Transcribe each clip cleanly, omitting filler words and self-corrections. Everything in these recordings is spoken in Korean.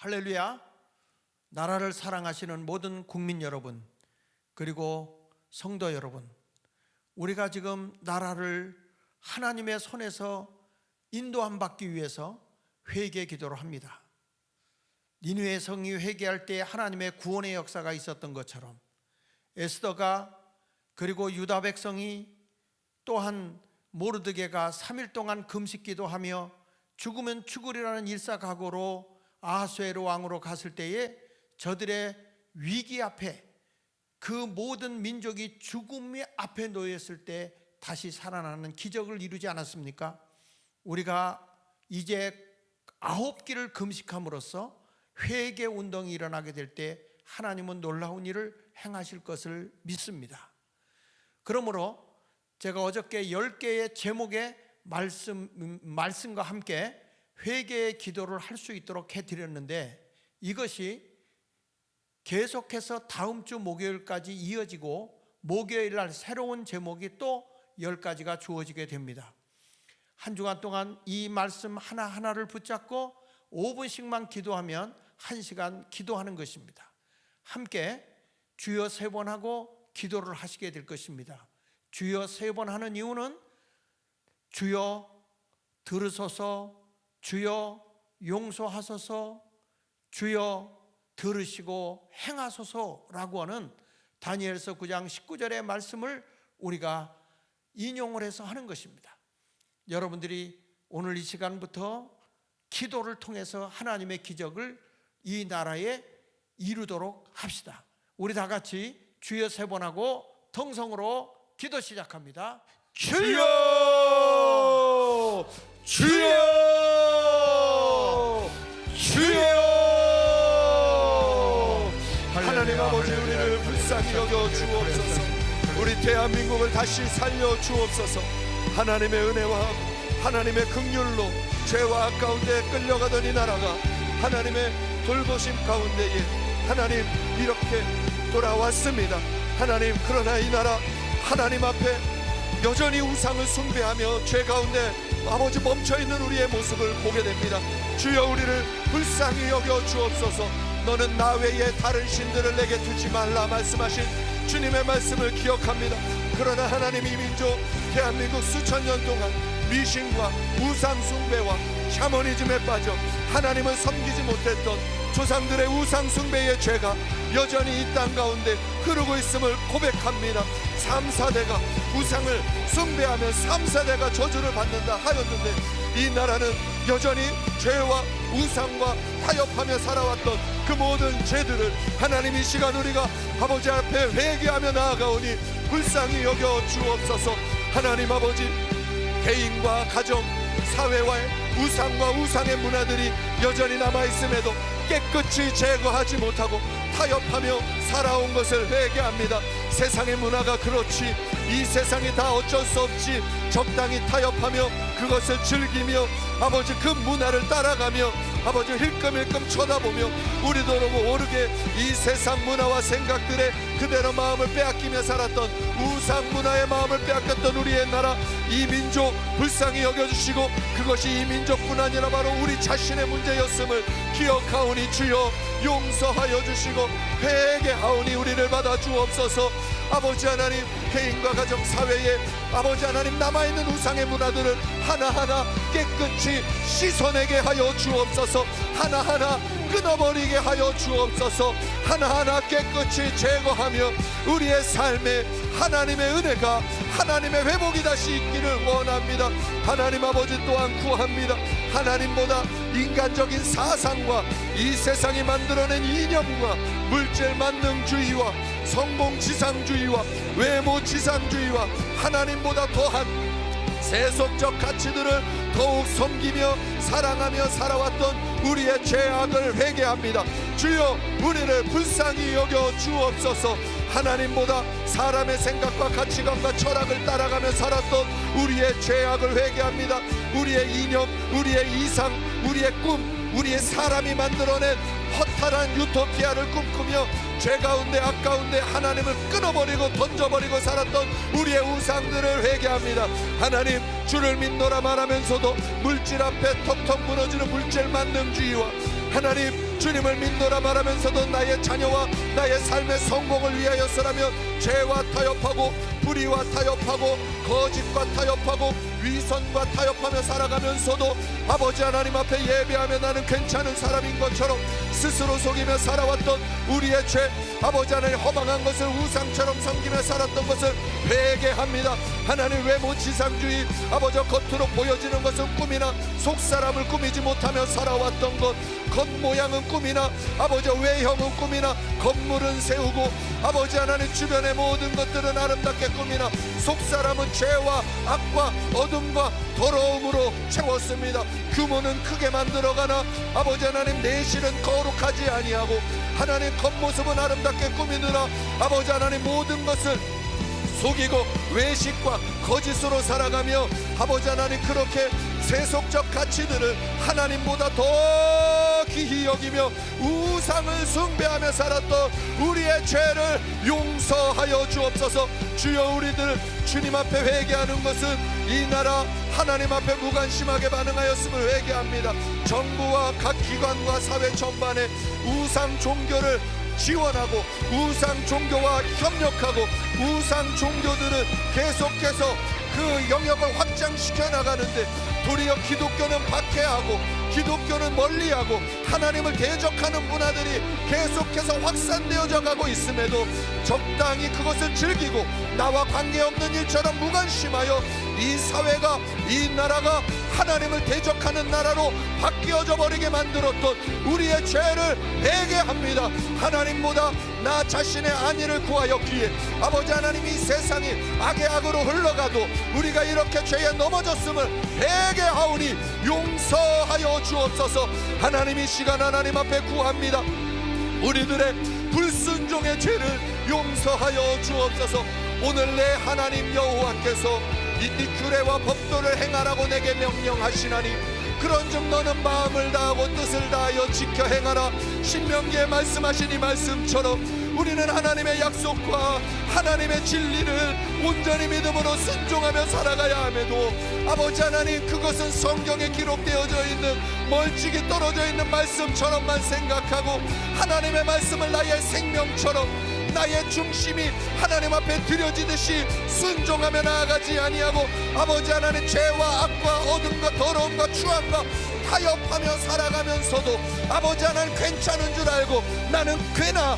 할렐루야. 나라를 사랑하시는 모든 국민 여러분, 그리고 성도 여러분, 우리가 지금 나라를 하나님의 손에서 인도함 받기 위해서 회개 기도를 합니다. 니느웨 성이 회개할 때 하나님의 구원의 역사가 있었던 것처럼 에스더가, 그리고 유다 백성이, 또한 모르드게가 3일 동안 금식 기도하며 죽으면 죽으리라는 일사각오로 아하수에로 왕으로 갔을 때에 저들의 위기 앞에, 그 모든 민족이 죽음의 앞에 놓였을 때 다시 살아나는 기적을 이루지 않았습니까? 우리가 이제 9끼를 금식함으로써 회개 운동이 일어나게 될 때 하나님은 놀라운 일을 행하실 것을 믿습니다. 그러므로 제가 어저께 10개의 제목의 말씀과 함께 회개의 기도를 할 수 있도록 해드렸는데, 이것이 계속해서 다음 주 목요일까지 이어지고 목요일 날 새로운 제목이 또 10가지가 주어지게 됩니다. 한 주간 동안 이 말씀 하나하나를 붙잡고 5분씩만 기도하면 1시간 기도하는 것입니다. 함께 주여 3번 하고 기도를 하시게 될 것입니다. 주여 3번 하는 이유는 주여 들으소서, 주여 용서하소서, 주여 들으시고 행하소서라고 하는 다니엘서 9장 19절의 말씀을 우리가 인용을 해서 하는 것입니다. 여러분들이 오늘 이 시간부터 기도를 통해서 하나님의 기적을 이 나라에 이루도록 합시다. 우리 다 같이 주여 3번 하고 통성으로 기도 시작합니다. 주여! 주여! 주여! 하나님 아버지, 우리를 불쌍히 여겨 주옵소서. 우리 대한민국을 다시 살려 주옵소서. 하나님의 은혜와 하나님의 긍휼로 죄와 악 가운데 끌려가던 이 나라가 하나님의 돌보심 가운데에 하나님 이렇게 돌아왔습니다. 하나님, 그러나 이 나라 하나님 앞에 여전히 우상을 숭배하며 죄 가운데 아버지 멈춰있는 우리의 모습을 보게 됩니다. 주여, 우리를 불쌍히 여겨 주옵소서. 너는 나 외에 다른 신들을 내게 두지 말라 말씀하신 주님의 말씀을 기억합니다. 그러나 하나님, 이 민족 대한민국 수천 년 동안 미신과 우상 숭배와 샤머니즘에 빠져 하나님을 섬기지 못했던 조상들의 우상 숭배의 죄가 여전히 이 땅 가운데 흐르고 있음을 고백합니다. 3, 4대가 우상을 숭배하며 3, 4대가 저주를 받는다 하였는데, 이 나라는 여전히 죄와 우상과 타협하며 살아왔던 그 모든 죄들을 하나님 이 시간 우리가 아버지 앞에 회개하며 나아가오니 불쌍히 여겨 주옵소서. 하나님 아버지, 개인과 가정, 사회와의 우상과 우상의 문화들이 여전히 남아있음에도 깨끗이 제거하지 못하고 타협하며 살아온 것을 회개합니다. 세상의 문화가 그렇지, 이 세상이 다 어쩔 수 없지, 적당히 타협하며 그것을 즐기며 아버지 그 문화를 따라가며 아버지 힐끔힐끔 쳐다보며 우리도 모르게 이 세상 문화와 생각들에 그대로 마음을 빼앗기며 살았던 우상 문화의 마음을 빼앗겼던 우리의 나라, 이 민족 불쌍히 여겨주시고 그것이 이 민족뿐 아니라 바로 우리 자신의 문제였음을 기억하오니 주여 용서하여 주시고 회개하오니 우리를 받아 주옵소서. 아버지 하나님, 개인과 가정, 사회에 아버지 하나님 남아있는 우상의 문화들을 하나하나 깨끗이 씻어내게 하여 주옵소서. 하나하나 끊어버리게 하여 주옵소서. 하나하나 깨끗이 제거하며 우리의 삶에 하나님의 은혜가, 하나님의 회복이 다시 있기를 원합니다. 하나님 아버지, 또한 구합니다. 하나님보다 인간적인 사상과 이 세상이 만들어낸 이념과 물질 만능주의와 성공지상주의와 외모지상주의와 하나님보다 더한 세속적 가치들을 더욱 섬기며 사랑하며 살아왔던 우리의 죄악을 회개합니다. 주여, 우리를 불쌍히 여겨 주옵소서. 하나님보다 사람의 생각과 가치관과 철학을 따라가며 살았던 우리의 죄악을 회개합니다. 우리의 이념, 우리의 이상, 우리의 꿈, 우리의 사람이 만들어낸 허탈한 유토피아를 꿈꾸며 죄 가운데 악 가운데 하나님을 끊어버리고 던져버리고 살았던 우리의 우상들을 회개합니다. 하나님, 주를 믿노라 말하면서도 물질 앞에 턱턱 무너지는 물질 만능주의와 하나님, 주님을 믿노라 말하면서도 나의 자녀와 나의 삶의 성공을 위하여서라면 죄와 타협하고 불의와 타협하고 거짓과 타협하고 위선과 타협하며 살아가면서도 아버지 하나님 앞에 예배하며 나는 괜찮은 사람인 것처럼 스스로 속이며 살아왔던 우리의 죄, 아버지 하나님 허망한 것을 우상처럼 섬기며 살았던 것을 회개합니다. 하나님, 외모 지상주의, 아버지 겉으로 보여지는 것은 꿈이나 속사람을 꾸미지 못하며 살아왔던 것, 겉모양은 꿈이나 아버지 외형은 꿈이나 건물은 세우고 아버지 하나님 주변의 모든 것들은 아름답게 꾸미나 속사람은 죄와 악과 어둠과 더러움으로 채웠습니다. 규모는 크게 만들어가나 아버지 하나님 내실은 거룩하지 아니하고 하나님 겉모습은 아름답게 꾸미느라 아버지 하나님 모든 것을 속이고 외식과 거짓으로 살아가며 아버지 하나님 그렇게 세속적 가치들을 하나님보다 더 귀히 여기며 우상을 숭배하며 살았던 우리의 죄를 용서하여 주옵소서. 주여, 우리들 주님 앞에 회개하는 것은 이 나라 하나님 앞에 무관심하게 반응하였음을 회개합니다. 정부와 각 기관과 사회 전반에 우상 종교를 지원하고 우상 종교와 협력하고 우상 종교들은 계속해서 그 영역을 확장시켜 나가는데 도리어 기독교는 박해하고 기독교는 멀리하고 하나님을 대적하는 문화들이 계속해서 확산되어져 가고 있음에도 적당히 그것을 즐기고 나와 관계없는 일처럼 무관심하여 이 사회가 이 나라가 하나님을 대적하는 나라로 바뀌어져 버리게 만들었던 우리의 죄를 회개합니다. 하나님보다 나 자신의 안위를 구하였기에 아버지 하나님, 이 세상이 악의 악으로 흘러가도 우리가 이렇게 죄에 넘어졌음을 회개하오니 용서하여 주옵소서. 하나님, 이 시간 하나님 앞에 구합니다. 우리들의 불순종의 죄를 용서하여 주옵소서. 오늘 내 하나님 여호와께서 이 규례와 법도를 행하라고 내게 명령하시나니 그런즉 너는 마음을 다하고 뜻을 다하여 지켜 행하라. 신명기에 말씀하신 이 말씀처럼 우리는 하나님의 약속과 하나님의 진리를 온전히 믿음으로 순종하며 살아가야 함에도 아버지 하나님, 그것은 성경에 기록되어져 있는 멀찍이 떨어져 있는 말씀처럼만 생각하고 하나님의 말씀을 나의 생명처럼 나의 중심이 하나님 앞에 드려지듯이 순종하며 나아가지 아니하고 아버지 하나님, 죄와 악과 어둠과 더러움과 추함과 타협하며 살아가면서도 아버지 하나님 괜찮은 줄 알고 나는 꽤나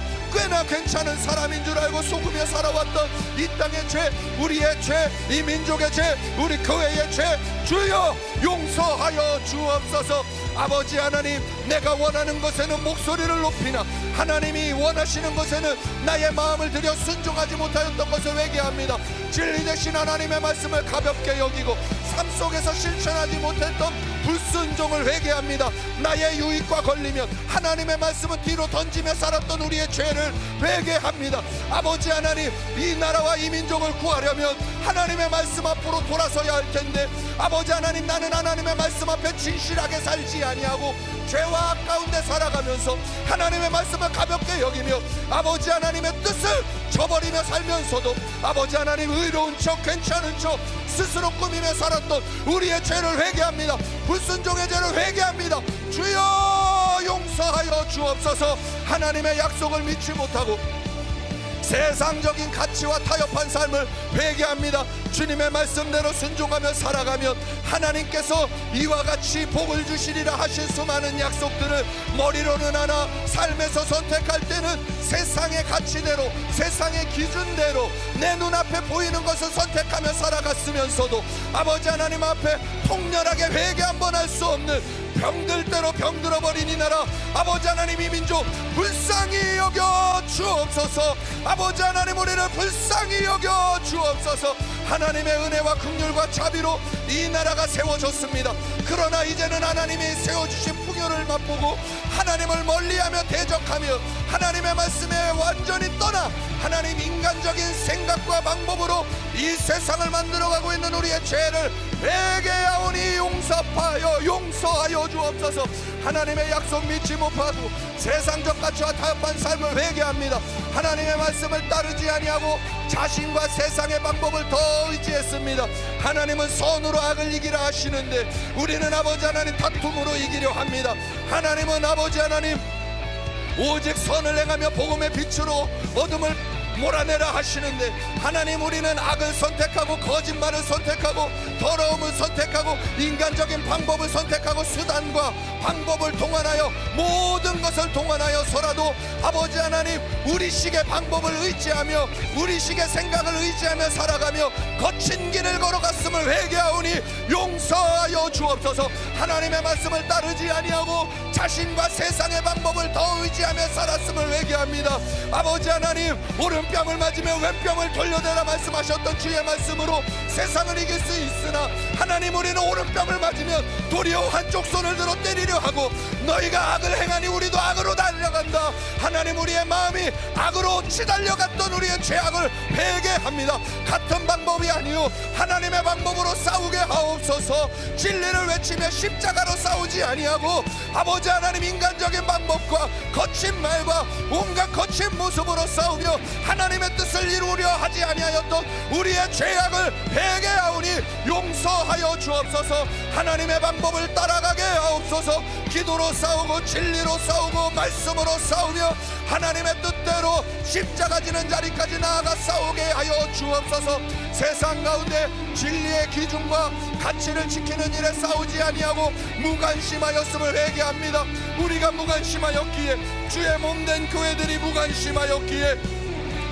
괜찮은 사람인 줄 알고 속으며 살아왔던 이 땅의 죄, 우리의 죄, 이 민족의 죄, 우리 교회의 죄, 주여 용서하여 주옵소서. 아버지 하나님, 내가 원하는 것에는 목소리를 높이나 하나님이 원하시는 것에는 나의 마음을 들여 순종하지 못하였던 것을 회개합니다. 진리 되신 하나님의 말씀을 가볍게 여기고 삶 속에서 실천하지 못했던 불순종을 회개합니다. 나의 유익과 걸리면 하나님의 말씀은 뒤로 던지며 살았던 우리의 죄를 회개합니다. 아버지 하나님, 이 나라와 이 민족을 구하려면 하나님의 말씀 앞으로 돌아서야 할 텐데 아버지 하나님, 나는 하나님의 말씀 앞에 진실하게 살지 아니하고 죄와 악 가운데 살아가면서 하나님의 말씀을 가볍게 여기며 아버지 하나님의 뜻을 저버리며 살면서도 아버지 하나님, 의로운 척 괜찮은 척 스스로 꾸미며 살았던 우리의 죄를 회개합니다. 불순종의 죄를 회개합니다. 주여 용서하여 주옵소서. 하나님의 약속을 믿지 못하고 세상적인 가치와 타협한 삶을 회개합니다. 주님의 말씀대로 순종하며 살아가면 하나님께서 이와 같이 복을 주시리라 하신 수많은 약속들을 머리로는 하나 삶에서 선택할 때는 세상의 가치대로 세상의 기준대로 내 눈앞에 보이는 것을 선택하며 살아갔으면서도 아버지 하나님 앞에 통렬하게 회개 한번 할 수 없는 병들대로 병들어버린 이 나라 아버지 하나님, 이 민족 불쌍히 여겨 주옵소서. 아버지 하나님, 우리를 불쌍히 여겨 주옵소서. 하나님의 은혜와 긍휼과 자비로 이 나라가 세워졌습니다. 그러나 이제는 하나님이 세워주신 풍요를 맛보고 하나님을 멀리하며 대적하며 하나님의 말씀에 완전히 떠나 하나님 인간적인 생각과 방법으로 이 세상을 만들어가고 있는 우리의 죄를 회개하오니 용서하여 주옵소서. 하나님의 약속 믿지 못하고 세상적 가치와 타협한 삶을 회개합니다. 하나님의 말씀을 따르지 아니하고 자신과 세상의 방법을 더 의지했습니다. 하나님은 선으로 악을 이기라 하시는데 우리는 아버지 하나님 다툼으로 이기려 합니다. 하나님은 아버지 하나님 오직 선을 행하며 복음의 빛으로 어둠을 몰아내라 하시는데 하나님 우리는 악을 선택하고 거짓말을 선택하고 더러움을 선택하고 인간적인 방법을 선택하고 수단과 방법을 동원하여 모든 것을 동원하여서라도 아버지 하나님 우리식의 방법을 의지하며 우리식의 생각을 의지하며 살아가며 거친 길을 걸어갔음을 회개하오니 용서하여 주옵소서. 하나님의 말씀을 따르지 아니하고 자신과 세상의 방법을 더 의지하며 살았음을 회개합니다. 아버지 하나님 오른뺨을 맞으며 왼뺨을 돌려대라 말씀하셨던 주의 말씀으로 세상을 이길 수 있으나 하나님 우리는 오른뺨을 맞으면 도리어 한쪽 손을 들어 때리려 하고 너희가 악을 행하니 우리도 악으로 달려간다. 하나님 우리의 마음이 악으로 치달려갔던 우리의 죄악을 회개합니다. 같은 방법이 아니요 하나님의 방법으로 싸우게 하옵소서. 진리를 외치며 십자가로 싸우지 아니하고 아버지 하나님 인간적인 방법과 거친 말과 온갖 거친 모습으로 싸우며 하나님의 뜻을 이루려 하지 아니하였던 우리의 죄악을 회개하오니 용서하여 주옵소서. 하나님의 방법을 따라가게 하옵소서. 기도로 싸우고 진리로 싸우고 말씀으로 싸우며 하나님의 뜻대로 십자가 지는 자리까지 나아가 싸우게 하여 주옵소서. 세상 가운데 진리의 기준과 가치를 지키는 일에 싸우지 아니하고 무관심하였음을 회개합니다. 우리가 무관심하였기에 주의 몸된 교회들이 무관심하였기에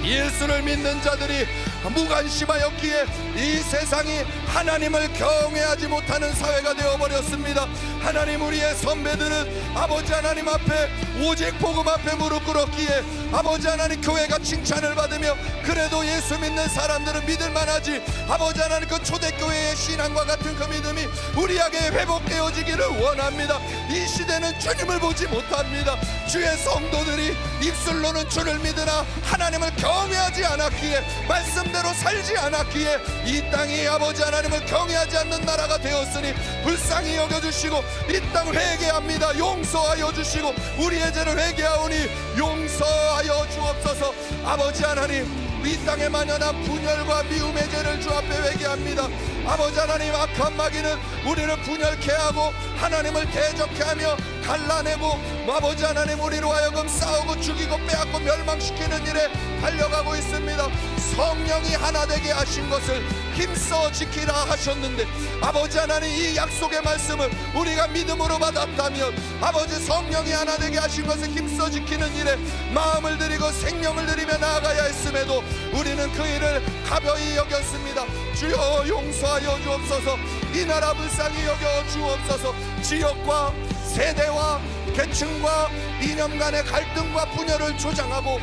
예수를 믿는 자들이 무관심하였기에 이 세상이 하나님을 경외하지 못하는 사회가 되어버렸습니다. 하나님 우리의 선배들은 아버지 하나님 앞에 오직 복음 앞에 무릎 꿇었기에 아버지 하나님 교회가 칭찬을 받으며 그래도 예수 믿는 사람들은 믿을만하지 아버지 하나님 그 초대교회의 신앙과 같은 그 믿음이 우리에게 회복되어지기를 원합니다. 이 시대는 주님을 보지 못합니다. 주의 성도들이 입술로는 주를 믿으나 하나님을 경외하지 않았기에 말씀대로 살지 않았기에 이 땅이 아버지 하나님을 경외하지 않는 나라가 되었으니 불쌍히 여겨주시고 이 땅 회개합니다. 용서하여 주시고 우리의 죄를 회개하오니 용서하여 주옵소서. 아버지 하나님 이 땅에 만연한 분열과 미움의 죄를 주 앞에 회개합니다. 아버지 하나님 악한 마귀는 우리를 분열케 하고 하나님을 대적케 하며 갈라내고 아버지 하나님 우리로 하여금 싸우고 죽이고 빼앗고 멸망시키는 일에 달려가고 있습니다. 성령이 하나 되게 하신 것을 힘써 지키라 하셨는데 아버지 하나님 이 약속의 말씀을 우리가 믿음으로 받았다면 아버지 성령이 하나 되게 하신 것을 힘써 지키는 일에 마음을 들이고 생명을 들이며 나아가야 했음에도 우리는 그 일을 가벼이 여겼습니다. 주여 용서하여 주옵소서. 이 나라 불쌍히 여겨 주옵소서. 지역과 세대와 계층과 이념 간의 갈등과 분열을 조장하고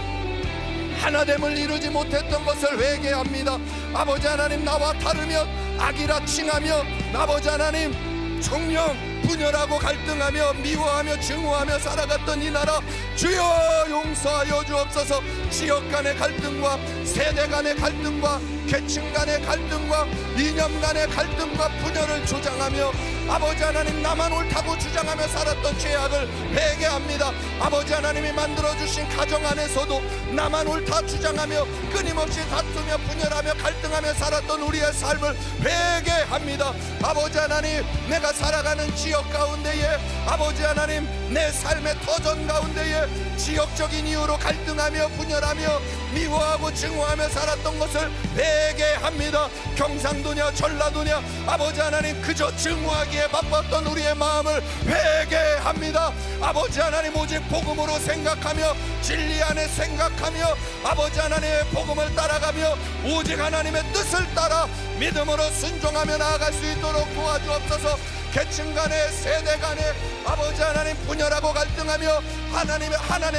하나됨을 이루지 못했던 것을 회개합니다. 아버지 하나님 나와 다르면 악이라 칭하며 아버지 하나님 정령 분열하고 갈등하며 미워하며 증오하며 살아갔던 이 나라 주여 용서하여 주옵소서. 지역 간의 갈등과 세대 간의 갈등과 계층 간의 갈등과 이념 간의 갈등과 분열을 조장하며 아버지 하나님 나만 옳다고 주장하며 살았던 죄악을 회개합니다. 아버지 하나님이 만들어주신 가정 안에서도 나만 옳다 주장하며 끊임없이 다투며 분열하며 갈등하며 살았던 우리의 삶을 회개합니다. 아버지 하나님 내가 살아가는 지역 가운데에 아버지 하나님 내 삶의 터전 가운데에 지역적인 이유로 갈등하며 분열하며 미워하고 증오하며 살았던 것을 회개합니다. 경상도냐 전라도냐 아버지 하나님 그저 증오하기에 바빴던 우리의 마음을 회개합니다. 아버지 하나님 오직 복음으로 생각하며 진리 안에 생각하며 아버지 하나님의 복음을 따라가며 오직 하나님의 뜻을 따라 믿음으로 순종하며 나아갈 수 있도록 도와주옵소서. 계층 간에 세대 간에 아버지 하나님 분열하고 갈등하며 하나님의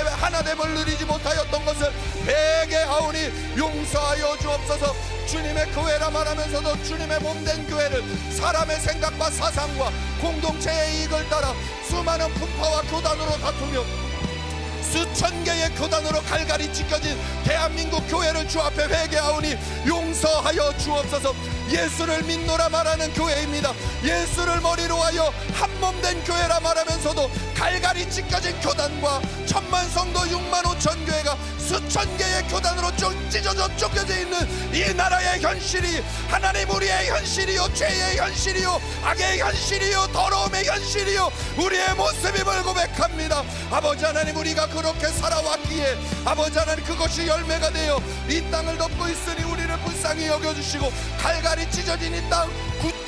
하나됨을 누리지 못하였던 것을 회개하오니 용서하여 주옵소서. 주님의 교회라 말하면서도 주님의 몸된 교회를 사람의 생각과 사상과 공동체의 이익을 따라 수많은 분파와 교단으로 다투며 수천 개의 교단으로 갈갈이 찢겨진 대한민국 교회를 주 앞에 회개하오니 용서하여 주옵소서. 예수를 믿노라 말하는 교회입니다. 예수를 머리로 하여 한몸된 교회라 말하면서도 갈갈이 찢겨진 교단과 천만 성도 6만 5천 교회가 수천 개의 교단으로 찢어져 쫓겨져 있는 이 나라의 현실이 하나님 우리의 현실이요, 죄의 현실이요, 악의 현실이요, 더러움의 현실이요, 우리의 모습임을 고백합니다. 아버지 하나님, 우리가 그렇게 살아왔기에 아버지 하나님 그것이 열매가 되어 이 땅을 덮고 있으니 우리를 불쌍히 여겨주시고 갈갈이 찢어진 이 땅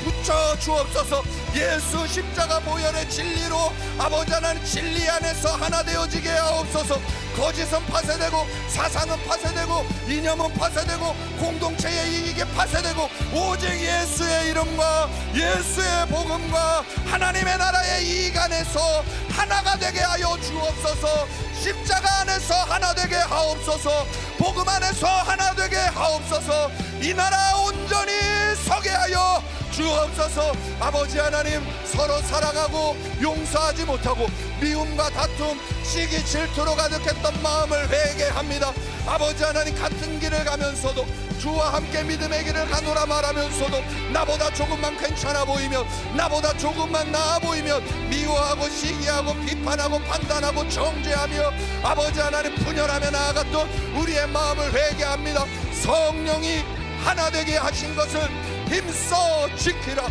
붙여 주옵소서. 예수 십자가 보혈의 진리로 아버지 하나님 진리 안에서 하나 되어지게 하옵소서. 거짓은 파쇄되고 사상은 파쇄되고 이념은 파쇄되고 공동체의 이익이 파쇄되고 오직 예수의 이름과 예수의 복음과 하나님의 나라의 이익 안에서 하나가 되게 하여 주옵소서. 십자가 안에서 하나 되게 하옵소서. 복음 안에서 하나 되게 하옵소서. 이 나라 온전히 서게 하여 주옵소서. 아버지 하나님, 서로 사랑하고 용서하지 못하고 미움과 다툼, 시기, 질투로 가득했던 마음을 회개합니다. 아버지 하나님, 같은 길을 가면서도 주와 함께 믿음의 길을 가노라 말하면서도 나보다 조금만 괜찮아 보이면, 나보다 조금만 나아 보이면 미워하고 시기하고 비판하고 판단하고 정죄하며 아버지 하나님 분열하며 나아갔던 우리의 마음을 회개합니다. 성령이 하나 되게 하신 것을 힘써 지키라.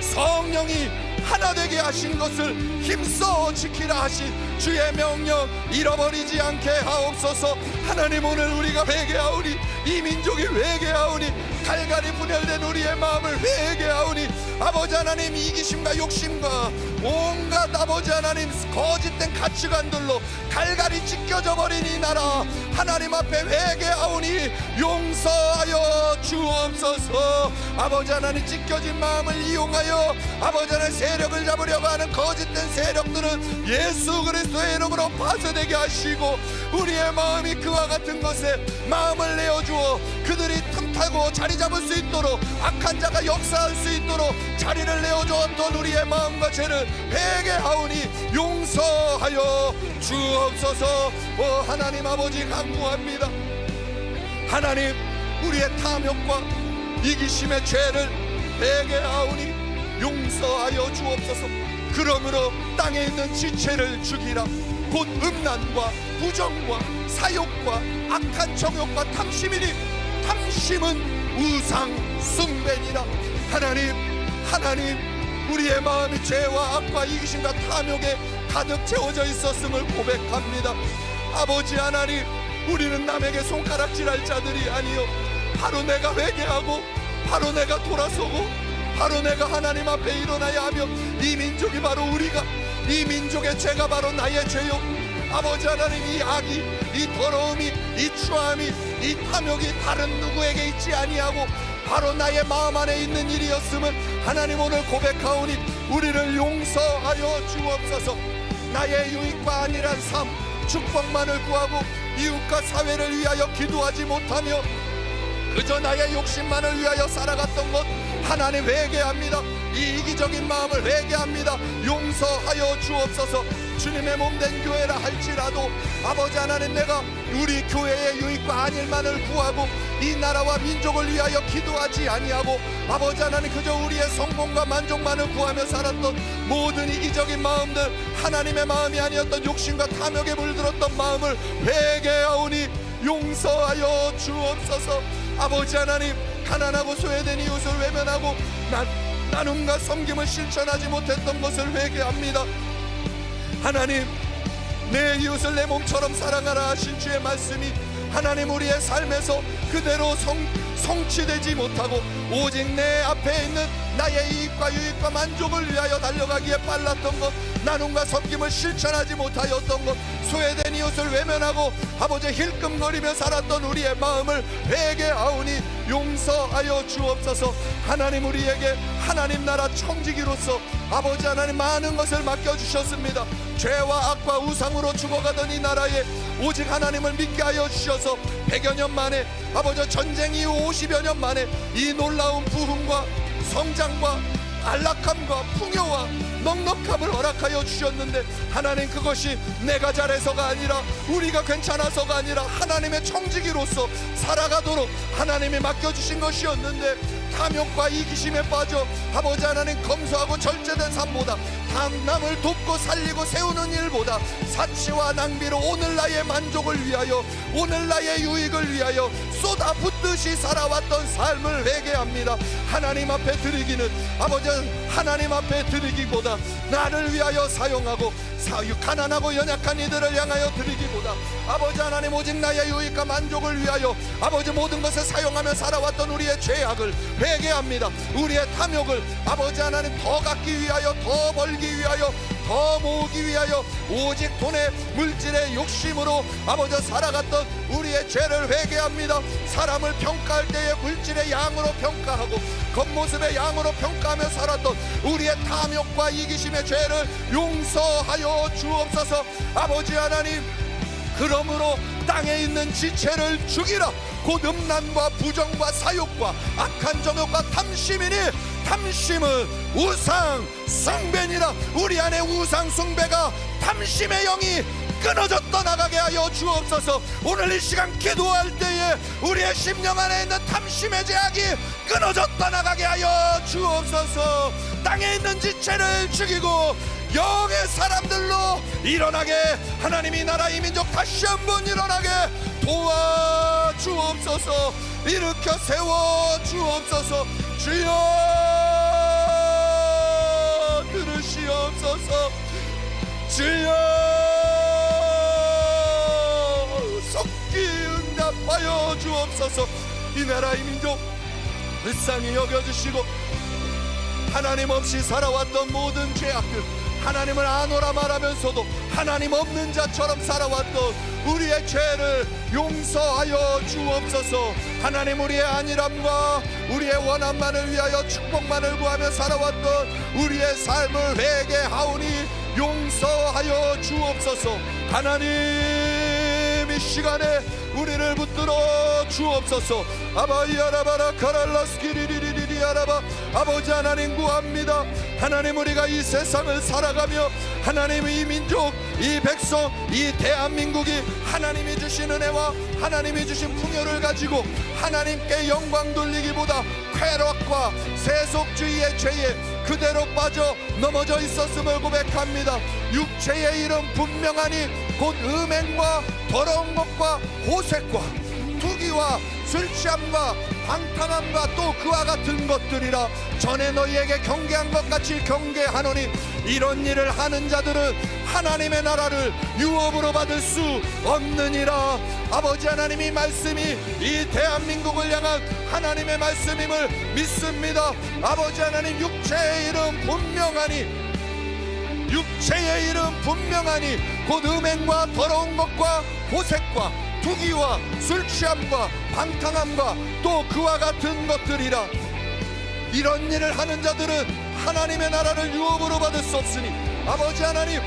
성령이 하나 되게 하신 것을 힘써 지키라 하신 주의 명령 잃어버리지 않게 하옵소서. 하나님, 오늘 우리가 회개하오니, 이 민족이 회개하오니, 갈갈이 분열된 우리의 마음을 회개하오니 아버지 하나님, 이기심과 욕심과 온갖 아버지 하나님 거짓된 가치관들로 갈갈이 찢겨져 버린 이 나라 하나님 앞에 회개하오니 용서하여 주옵소서. 아버지 하나님, 찢겨진 마음을 이용하여 아버지 하나님 세력을 잡으려고 하는 거짓된 세력들은 예수 그리스도의 이름으로 파쇄되게 하시고 우리의 마음이 그와 같은 것에 마음을 내어주어 그들이 틈타고 자리 잡을 수 있도록 악한 자가 역사할 수 있도록 자리를 내어주었던 우리의 마음과 죄를 회개하오니 용서하여 주옵소서. 하나님 아버지, 간구합니다. 하나님, 우리의 탐욕과 이기심의 죄를 회개하오니 용서하여 주옵소서. 그러므로 땅에 있는 지체를 죽이라. 곧 음란과 부정과 사욕과 악한 정욕과 탐심이니 탐심은 우상 숭배니라. 하나님, 우리의 마음이 죄와 악과 이기심과 탐욕에 가득 채워져 있었음을 고백합니다. 아버지 하나님, 우리는 남에게 손가락질할 자들이 아니요, 바로 내가 회개하고 바로 내가 돌아서고 바로 내가 하나님 앞에 일어나야 하며, 이 민족이 바로 우리가, 이 민족의 죄가 바로 나의 죄요. 아버지 하나님, 이 악이, 이 더러움이, 이 추함이, 이 탐욕이 다른 누구에게 있지 아니하고 바로 나의 마음 안에 있는 일이었음을 하나님 오늘 고백하오니 우리를 용서하여 주옵소서. 나의 유익과 안일한 삶, 축복만을 구하고 이웃과 사회를 위하여 기도하지 못하며 그저 나의 욕심만을 위하여 살아갔던 것 하나님 회개합니다. 이 이기적인 마음을 회개합니다. 용서하여 주옵소서. 주님의 몸된 교회라 할지라도 아버지 하나님, 내가 우리 교회의 유익과 안일만을 구하고 이 나라와 민족을 위하여 기도하지 아니하고 아버지 하나님, 그저 우리의 성공과 만족만을 구하며 살았던 모든 이기적인 마음들, 하나님의 마음이 아니었던 욕심과 탐욕에 물들었던 마음을 회개하오니 용서하여 주옵소서. 아버지 하나님, 가난하고 소외된 이웃을 외면하고 나눔과 섬김을 실천하지 못했던 것을 회개합니다. 하나님, 내 이웃을 내 몸처럼 사랑하라 하신 주의 말씀이 하나님 우리의 삶에서 그대로 성취되지 못하고 오직 내 앞에 있는 나의 이익과 유익과 만족을 위하여 달려가기에 빨랐던 것, 나눔과 섬김을 실천하지 못하였던 것, 소외된 이웃을 외면하고 아버지 힐끔거리며 살았던 우리의 마음을 회개하오니 용서하여 주옵소서. 하나님, 우리에게 하나님 나라 청지기로서 아버지 하나님 많은 것을 맡겨주셨습니다. 죄와 악과 우상으로 죽어가던 이 나라에 오직 하나님을 믿게 하여 주셔서 100여 년 만에 아버지 전쟁 이후 50여 년 만에 이 놀라운 부흥과 성장과 안락함과 풍요와 넉넉함을 허락하여 주셨는데, 하나님, 그것이 내가 잘해서가 아니라 우리가 괜찮아서가 아니라 하나님의 청지기로서 살아가도록 하나님이 맡겨주신 것이었는데, 탐욕과 이기심에 빠져 아버지 하나님 검소하고 절제된 삶보다 남을 돕고 살리고 세우는 일보다 사치와 낭비로 오늘 나의 만족을 위하여 오늘 나의 유익을 위하여 쏟아붓듯이 살아왔던 삶을 회개합니다. 하나님 앞에 드리기는 아버지 하나님 앞에 드리기보다 나를 위하여 사용하고 가난하고 연약한 이들을 향하여 드리기보다 아버지 하나님 오직 나의 유익과 만족을 위하여 아버지 모든 것을 사용하며 살아왔던 우리의 죄악을 회개합니다. 우리의 탐욕을 아버지 하나님 더 갖기 위하여, 더 벌기 위하여, 더 모으기 위하여 오직 돈의 물질의 욕심으로 아버지 살아갔던 우리의 죄를 회개합니다. 사람을 평가할 때에 물질의 양으로 평가하고 겉모습의 양으로 평가하며 살았던 우리의 탐욕과 이기심의 죄를 용서하여 주옵소서. 아버지 하나님, 그러므로 땅에 있는 지체를 죽이라. 곧 음란과 부정과 사욕과 악한 정욕과 탐심이니 탐심은 우상 숭배니라. 우리 안에 우상 숭배가 탐심의 영이 끊어져 떠나가게 하여 주옵소서. 오늘 이 시간 기도할 때에 우리의 심령 안에 있는 탐심의 제약이 끊어져 떠나가게 하여 주옵소서. 땅에 있는 지체를 죽이고 영의 사람들로 일어나게, 하나님이 나라 이 민족 다시 한번 일어나게 도와주옵소서. 일으켜 세워 주옵소서. 주여 들으시옵소서. 주여 속기 응답하여 주옵소서. 이 나라 이 민족 불쌍히 여겨주시고 하나님 없이 살아왔던 모든 죄악들, 하나님을 아노라 말하면서도 하나님 없는 자처럼 살아왔던 우리의 죄를 용서하여 주옵소서. 하나님, 우리의 안일함과 우리의 원함만을 위하여 축복만을 구하며 살아왔던 우리의 삶을 회개하오니 용서하여 주옵소서. 하나님, 이 시간에 우리를 붙들어 주옵소서. 아바이아라바라 카랄라스키리리리리 아라바. 아버지 하나님 구합니다. 하나님, 우리가 이 세상을 살아가며 하나님 이 민족, 이 백성, 이 대한민국이 하나님이 주신 은혜와 하나님이 주신 풍요를 가지고 하나님께 영광 돌리기보다 쾌락과 세속주의의 죄에 그대로 빠져 넘어져 있었음을 고백합니다. 육체의 이름 분명하니 곧 음행과 더러운 것과 호색과 투기와 술 취함과 방탕함과 또 그와 같은 것들이라. 전에 너희에게 경계한 것 같이 경계하노니 이런 일을 하는 자들은 하나님의 나라를 유업으로 받을 수 없느니라. 아버지 하나님이 말씀이 이 대한민국을 향한 하나님의 말씀임을 믿습니다. 아버지 하나님, 육체의 이름 분명하니 곧 음행과 더러운 것과 호색과 투기와 술 취함과 방탕함과 또 그와 같은 것들이라. 이런 일을 하는 자들은 하나님의 나라를 유업으로 받을 수 없으니 아버지 하나님,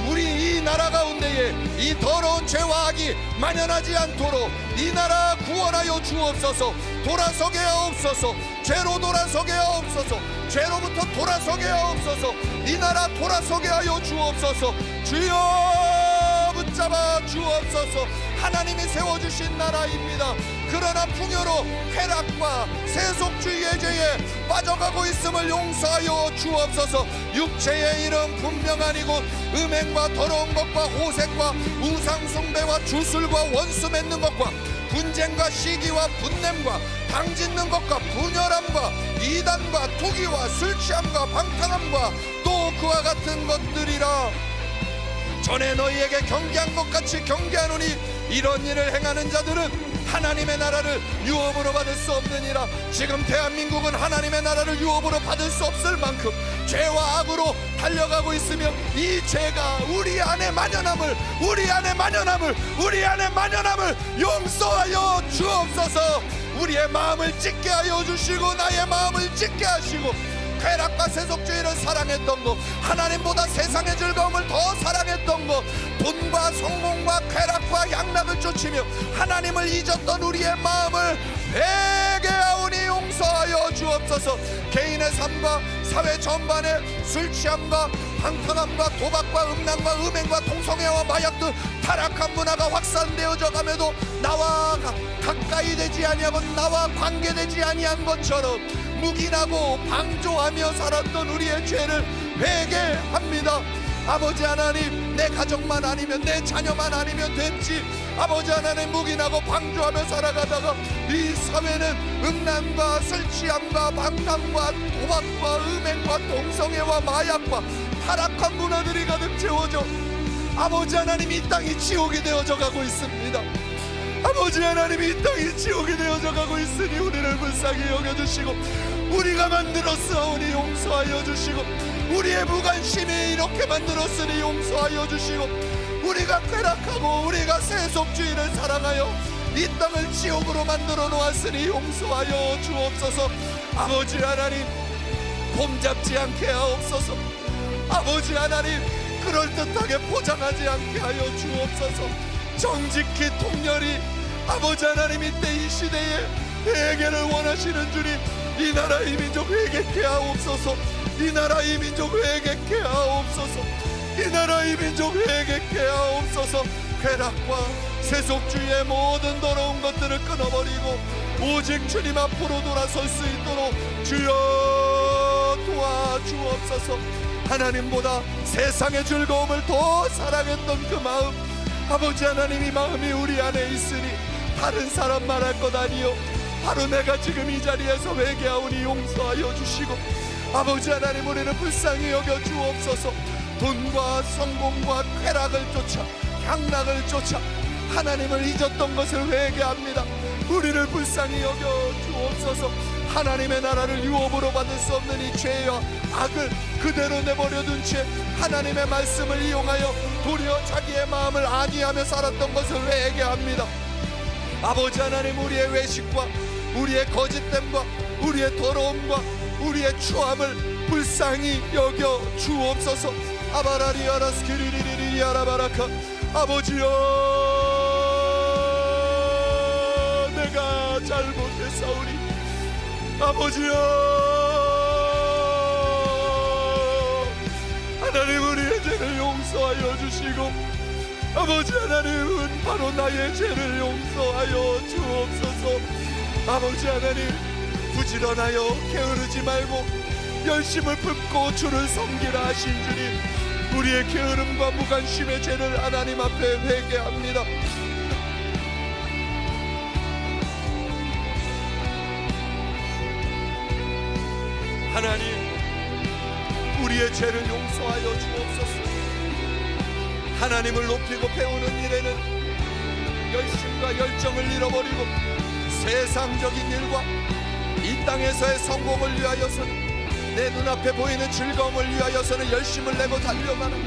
우리 이 나라 가운데에 이 더러운 죄와 악이 만연하지 않도록 이 나라 구원하여 주옵소서. 돌아서게 하옵소서. 죄로 돌아서게 하옵소서. 죄로부터 돌아서게 하옵소서. 이 나라 돌아서게 하여 주옵소서. 주여 붙잡아 주옵소서. 하나님이 세워주신 나라입니다. 그러나 풍요로 쾌락과 세속주의의 죄에 빠져가고 있음을 용서하여 주옵소서. 육체의 이름 분명하니 곧 음행과 더러운 것과 호색과 우상숭배와 주술과 원수 맺는 것과 분쟁과 시기와 분냄과 당짓는 것과 분열함과 이단과 투기와 술취함과 방탕함과 또 그와 같은 것들이라. 전에 너희에게 경계한 것 같이 경계하노니 이런 일을 행하는 자들은 하나님의 나라를 유업으로 받을 수 없느니라. 지금 대한민국은 하나님의 나라를 유업으로 받을 수 없을 만큼 죄와 악으로 달려가고 있으며, 이 죄가 우리 안에 만연함을 용서하여 주옵소서. 우리의 마음을 찢게 하여 주시고 나의 마음을 찢게 하시고, 쾌락과 세속주의를 사랑했던 것, 하나님보다 세상의 즐거움을 더 사랑했던 것, 돈과 성공과 쾌락과 향락을 쫓으며 하나님을 잊었던 우리의 마음을 회개하오니 용서하여 주옵소서. 개인의 삶과 사회 전반에 술 취함과 방탕함과 도박과 음란과 음행과 동성애와 마약 등 타락한 문화가 확산되어져 가면도 나와 가까이 되지 아니하고 나와 관계되지 아니한 것처럼 묵인하고 방조하며 살았던 우리의 죄를 회개합니다. 아버지 하나님, 내 가정만 아니면, 내 자녀만 아니면 됐지, 아버지 하나님, 묵인하고 방조하며 살아가다가 이 사회는 음란과 술취함과 방탕과 도박과 음행과 동성애와 마약과 타락한 문화들이 가득 채워져 아버지 하나님, 이 땅이 지옥이 되어져 가고 있습니다. 아버지 하나님, 이 땅이 지옥이 되어져 가고 있으니 우리를 불쌍히 여겨주시고, 우리가 만들었사오니 용서하여 주시고, 우리의 무관심이 이렇게 만들었으니 용서하여 주시고, 우리가 쾌락하고 우리가 세속주의를 사랑하여 이 땅을 지옥으로 만들어 놓았으니 용서하여 주옵소서. 아버지 하나님, 폼잡지 않게 하옵소서. 아버지 하나님, 그럴듯하게 포장하지 않게 하여 주옵소서. 정직히 통렬히 아버지 하나님, 이때 이 시대에 회개를 원하시는 주님, 이 나라 이 민족 회개케 하옵소서. 이 나라 이 민족 회개케 하옵소서. 이 나라 이 민족 회개케 하옵소서. 쾌락과 세속주의의 모든 더러운 것들을 끊어버리고 오직 주님 앞으로 돌아설 수 있도록 주여 도와주옵소서. 하나님보다 세상의 즐거움을 더 사랑했던 그 마음, 아버지 하나님, 이 마음이 우리 안에 있으니 다른 사람 말할 것 아니요, 바로 내가 지금 이 자리에서 회개하오니 용서하여 주시고, 아버지 하나님, 우리를 불쌍히 여겨 주옵소서. 돈과 성공과 쾌락을 쫓아 향락을 쫓아 하나님을 잊었던 것을 회개합니다. 우리를 불쌍히 여겨 주옵소서. 하나님의 나라를 유업으로 받을 수 없는 이 죄와 악을 그대로 내버려둔 채 하나님의 말씀을 이용하여 도리어 자기의 마음을 안위하며 살았던 것을 회개합니다. 아버지 하나님, 우리의 외식과 우리의 거짓됨과 우리의 더러움과 우리의 추함을 불쌍히 여겨 주옵소서. 아바라리아라스키리리리리 아라바라카. 아버지여, 내가 잘못했사오니 아버지여, 하나님, 우리의 죄를 용서하여 주시고, 아버지 하나님은 바로 나의 죄를 용서하여 주옵소서. 아버지 하나님, 부지런하여 게으르지 말고 열심을 품고 주를 섬기라 하신 주님, 우리의 게으름과 무관심의 죄를 하나님 앞에 회개합니다. 하나님, 우리의 죄를 용서하여 주옵소서. 하나님을 높이고 배우는 일에는 열심과 열정을 잃어버리고 세상적인 일과 이 땅에서의 성공을 위하여서는, 내 눈앞에 보이는 즐거움을 위하여서는 열심을 내고 달려가는,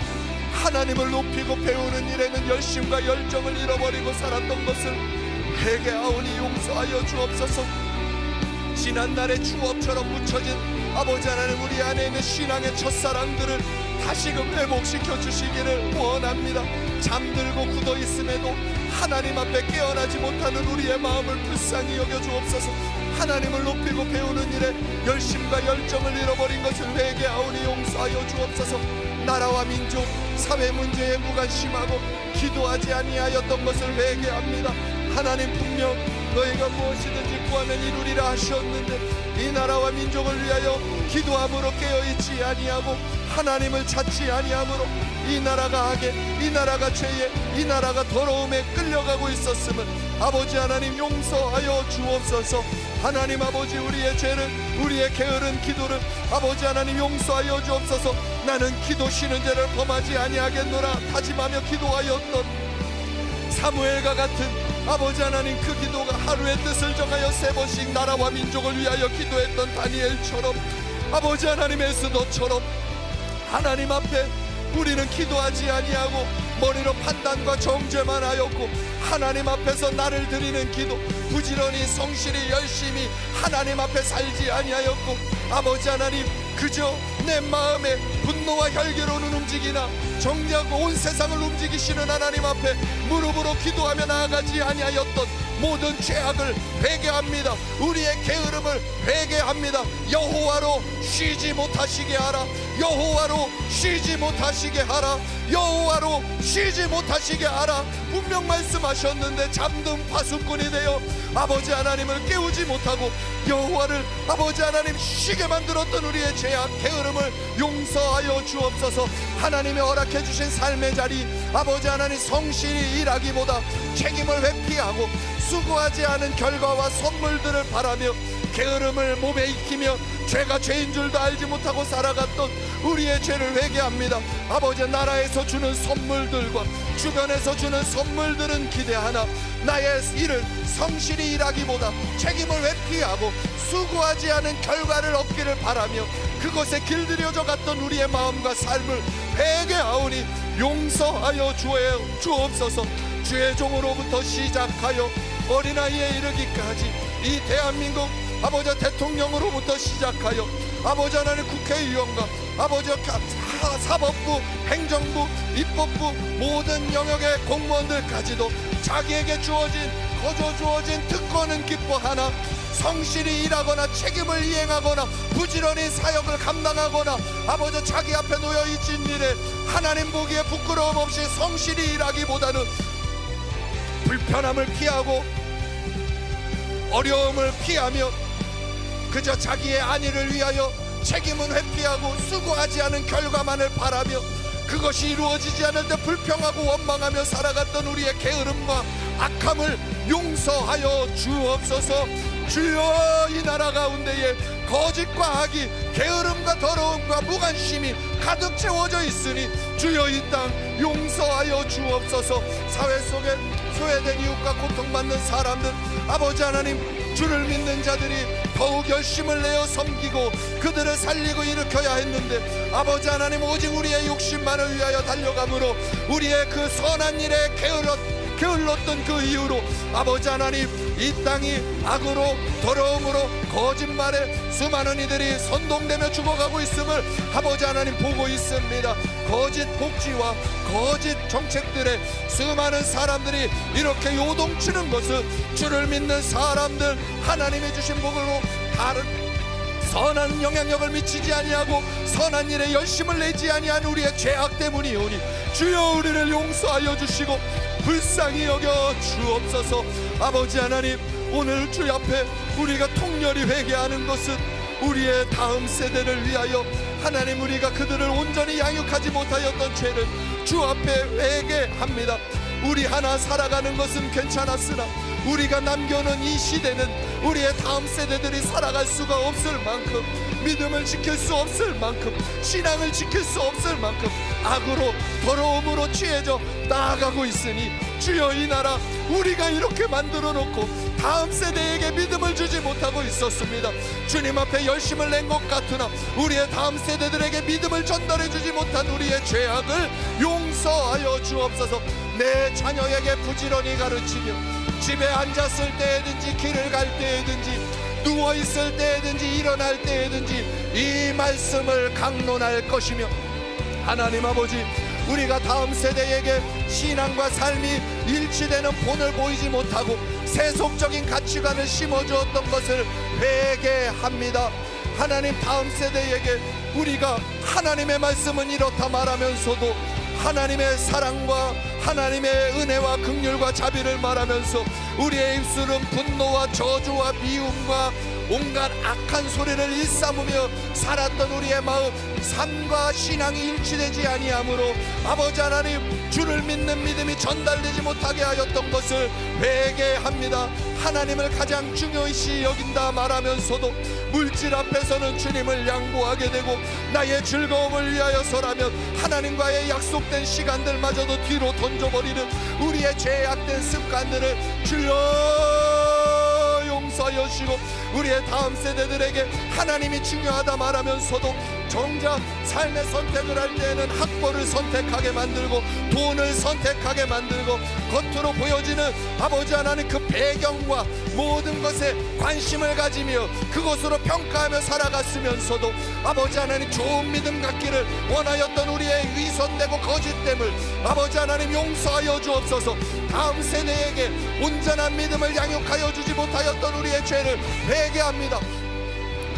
하나님을 높이고 배우는 일에는 열심과 열정을 잃어버리고 살았던 것을 회개하오니 용서하여 주옵소서. 지난날의 추억처럼 묻혀진 아버지 하나님, 우리 안에 있는 신앙의 첫사랑들을 다시금 회복시켜 주시기를 원합니다. 잠들고 굳어 있음에도 하나님 앞에 깨어나지 못하는 우리의 마음을 불쌍히 여겨 주옵소서. 하나님을 높이고 배우는 일에 열심과 열정을 잃어버린 것을 회개하오니 용서하여 주옵소서. 나라와 민족, 사회 문제에 무관심하고 기도하지 아니하였던 것을 회개합니다. 하나님, 분명 너희가 무엇이든지 구하면 이루리라 하셨는데, 이 나라와 민족을 위하여 기도함으로 깨어있지 아니하고 하나님을 찾지 아니하므로 이 나라가 악에, 이 나라가 죄에, 이 나라가 더러움에 끌려가고 있었음을 아버지 하나님 용서하여 주옵소서. 하나님 아버지, 우리의 죄를, 우리의 게으른 기도를 아버지 하나님 용서하여 주옵소서. 나는 기도 쉬는 죄를 범하지 아니하겠노라 다짐하며 기도하였던 사무엘과 같은 아버지 하나님, 그 기도가 하루의 뜻을 정하여 3번씩 나라와 민족을 위하여 기도했던 다니엘처럼, 아버지 하나님의 에스더처럼 하나님 앞에 우리는 기도하지 아니하고 머리로 판단과 정죄만 하였고, 하나님 앞에서 나를 드리는 기도, 부지런히 성실히 열심히 하나님 앞에 살지 아니하였고, 아버지 하나님, 그저 내 마음에 분노와 혈기로는 움직이나 정작 온 세상을 움직이시는 하나님 앞에 무릎으로 기도하며 나아가지 아니하였던 모든 죄악을 회개합니다. 우리의 게으름을 회개합니다. 여호와로 쉬지 못하시게 하라. 여호와로 쉬지 못하시게 하라. 여호와로 쉬지 못하시게 하라. 분명 말씀하셨는데 잠든 파수꾼이 되어 아버지 하나님을 깨우지 못하고 여호와를 아버지 하나님 쉬게 만들었던 우리의 죄악 게으름을 용서하여 주옵소서. 하나님의 허락해 주신 삶의 자리, 아버지 하나님 성실히 일하기보다 책임을 회피하고 수고하지 않은 결과와 선물들을 바라며 게으름을 몸에 익히며 죄가 죄인 줄도 알지 못하고 살아갔던 우리의 죄를 회개합니다. 아버지, 나라에서 주는 선물들과 주변에서 주는 선물들은 기대하나 나의 일을 성실히 일하기보다 책임을 회피하고 수고하지 않은 결과를 얻기를 바라며 그것에 길들여져 갔던 우리의 마음과 삶을 회개하오니 용서하여 주옵소서. 주의 종으로부터 시작하여 어린아이에 이르기까지 이 대한민국 아버지 대통령으로부터 시작하여 아버지 하나님 국회의원과 아버지 사법부, 행정부, 입법부 모든 영역의 공무원들까지도 자기에게 거저 주어진 특권은 기뻐하나 성실히 일하거나 책임을 이행하거나 부지런히 사역을 감당하거나 아버지 자기 앞에 놓여있진 일에 하나님 보기에 부끄러움 없이 성실히 일하기보다는 불편함을 피하고 어려움을 피하며 그저 자기의 안위를 위하여 책임은 회피하고 수고하지 않은 결과만을 바라며 그것이 이루어지지 않을 때 불평하고 원망하며 살아갔던 우리의 게으름과 악함을 용서하여 주옵소서. 주여, 이 나라 가운데에 거짓과 악이 게으름과 더러움과 무관심이 가득 채워져 있으니 주여 이 땅 용서하여 주옵소서. 사회 속에 소외된 이웃과 고통받는 사람들, 아버지 하나님, 주를 믿는 자들이 더욱 열심을 내어 섬기고 그들을 살리고 일으켜야 했는데 아버지 하나님, 오직 우리의 욕심만을 위하여 달려감으로 우리의 그 선한 일에 게을렀던 그 이유로 아버지 하나님, 이 땅이 악으로 더러움으로 거짓말에 수많은 이들이 선동되며 죽어가고 있음을 아버지 하나님 보고 있습니다. 거짓 복지와 거짓 정책들에 수많은 사람들이 이렇게 요동치는 것은 주를 믿는 사람들, 하나님이 주신 복으로 다른 선한 영향력을 미치지 아니하고 선한 일에 열심을 내지 아니한 우리의 죄악 때문이오니 주여, 우리를 용서하여 주시고 불쌍히 여겨 주옵소서. 아버지 하나님, 오늘 주 앞에 우리가 통렬히 회개하는 것은 우리의 다음 세대를 위하여 하나님, 우리가 그들을 온전히 양육하지 못하였던 죄를 주 앞에 회개합니다. 우리 하나 살아가는 것은 괜찮았으나 우리가 남겨놓은 이 시대는 우리의 다음 세대들이 살아갈 수가 없을 만큼, 믿음을 지킬 수 없을 만큼, 신앙을 지킬 수 없을 만큼 악으로 더러움으로 취해져 나아가고 있으니 주여, 이 나라 우리가 이렇게 만들어 놓고 다음 세대에게 믿음을 주지 못하고 있었습니다. 주님 앞에 열심을 낸 것 같으나 우리의 다음 세대들에게 믿음을 전달해 주지 못한 우리의 죄악을 용서하여 주옵소서. 내 자녀에게 부지런히 가르치며 집에 앉았을 때든지 길을 갈 때든지 누워있을 때든지 일어날 때든지 이 말씀을 강론할 것이며 하나님 아버지, 우리가 다음 세대에게 신앙과 삶이 일치되는 본을 보이지 못하고 세속적인 가치관을 심어주었던 것을 회개합니다. 하나님, 다음 세대에게 우리가 하나님의 말씀은 이렇다 말하면서도 하나님의 사랑과 하나님의 은혜와 긍휼과 자비를 말하면서 우리의 입술은 분노와 저주와 미움과 온갖 악한 소리를 일삼으며 살았던 우리의 마음, 삶과 신앙이 일치되지 아니하므로 아버지 하나님, 주를 믿는 믿음이 전달되지 못하게 하였던 것을 회개합니다. 하나님을 가장 중요시 여긴다 말하면서도 물질 앞에서는 주님을 양보하게 되고, 나의 즐거움을 위하여서라면 하나님과의 약속된 시간들마저도 뒤로 던져버리는 우리의 죄악된 습관들을 주여 용서하여 주시고, 우리의 다음 세대들에게 하나님이 중요하다 말하면서도 정작 삶의 선택을 할 때에는 학벌을 선택하게 만들고 돈을 선택하게 만들고 겉으로 보여지는 아버지 하나님 그 배경과 모든 것에 관심을 가지며 그것으로 평가하며 살아갔으면서도 아버지 하나님 좋은 믿음 갖기를 원하였던 우리의 위선되고 거짓됨을 아버지 하나님 용서하여 주옵소서. 다음 세대에게 온전한 믿음을 양육하여 주지 못하였던 우리의 죄를 회개합니다.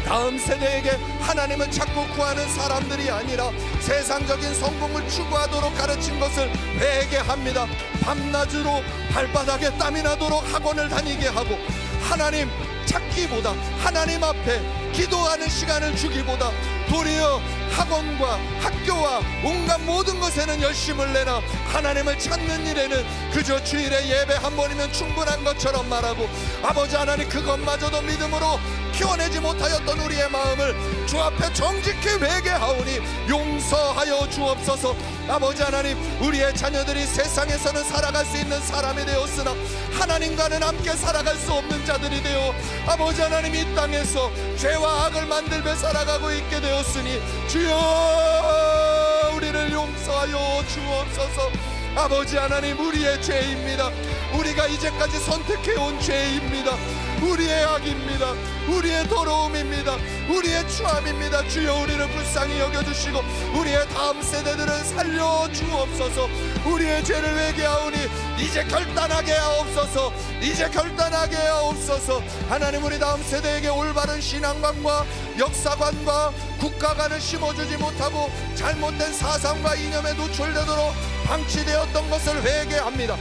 다음 세대에게 하나님을 찾고 구하는 사람들이 아니라 세상적인 성공을 추구하도록 가르친 것을 회개합니다. 밤낮으로 발바닥에 땀이 나도록 학원을 다니게 하고 하나님 찾기보다 하나님 앞에 기도하는 시간을 주기보다 도리어 학원과 학교와 온갖 모든 것에는 열심을 내나 하나님을 찾는 일에는 그저 주일에 예배 한 번이면 충분한 것처럼 말하고 아버지 하나님 그것마저도 믿음으로 키워내지 못하였던 우리의 마음을 주 앞에 정직히 회개하오니 용서하여 주옵소서. 아버지 하나님, 우리의 자녀들이 세상에서는 살아갈 수 있는 사람이 되었으나 하나님과는 함께 살아갈 수 없는 자들이 되어 아버지 하나님 이 땅에서 죄와 악을 만들며 살아가고 있게 되었으니 주여 우리를 용서하여 주옵소서. 아버지 하나님, 우리의 죄입니다. 우리가 이제까지 선택해온 죄입니다. 우리의 악입니다. 우리의 더러움입니다. 우리의 추함입니다. 주여 우리를 불쌍히 여겨주시고 우리의 다음 세대들을 살려주옵소서. 우리의 죄를 회개하오니 이제 결단하게 하옵소서. 이제 결단하게 하옵소서. 하나님, 우리 다음 세대에게 올바른 신앙관과 역사관과 국가관을 심어주지 못하고 잘못된 사상과 이념에 노출되도록 방치되었던 것을 회개합니다.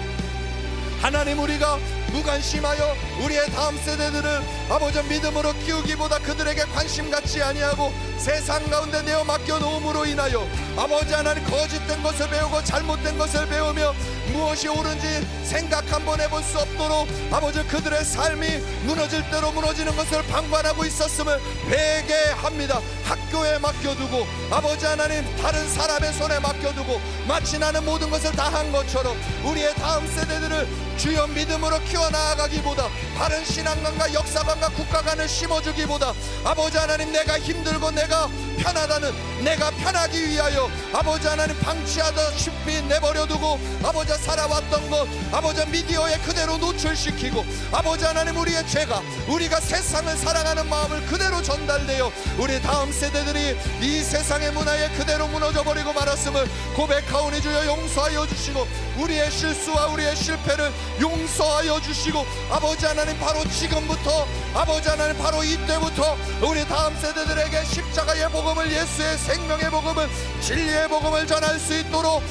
하나님, 우리가 무관심하여 우리의 다음 세대들을 아버지 믿음으로 키우기보다 그들에게 관심 갖지 아니하고 세상 가운데 내어 맡겨놓음으로 인하여 아버지 하나님 거짓된 것을 배우고 잘못된 것을 배우며 무엇이 옳은지 생각 한번 해볼 수 없도록 아버지 그들의 삶이 무너질 대로 무너지는 것을 방관하고 있었음을 회개합니다. 학교에 맡겨두고 아버지 하나님 다른 사람의 손에 맡겨두고 마치 나는 모든 것을 다 한 것처럼 우리의 다음 세대들을 주여 믿음으로 키워나가기보다 바른 신앙관과 역사관과 국가관을 심어주기보다 아버지 하나님 내가 힘들고 내가 편하다는 내가 편하기 위하여 아버지 하나님 방치하다시피 내버려두고 아버지 살아왔던 것 아버지 미디어에 그대로 노출시키고 아버지 하나님 우리의 죄가 우리가 세상을 사랑하는 마음을 그대로 전달되어 우리 다음 세대들이 이 세상의 문화에 그대로 무너져버리고 말았음을 고백하오니 주여 용서하여 주시고 우리의 실수와 우리의 실패를 용서하여 주시고 아버지 하나님 바로 지금부터 아버지 하나님 바로 이때부터 우리 다음 세대들에게 십자가의 복음을 예수의 생명의 복음을 진리의 복음을 전할 수 있도록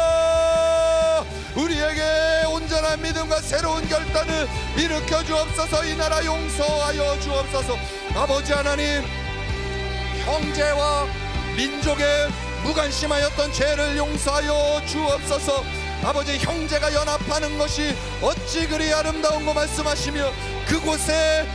주여 우리에게 온전한 믿음과 새로운 결단을 일으켜 주옵소서. 이 나라 용서하여 주옵소서. 아버지 하나님, 형제와 민족의 무관심하였던 죄를 용서하여 주옵소서. 아버지, 형제가 연합하는 것이 어찌 그리 아름다운고 말씀하시며 그곳에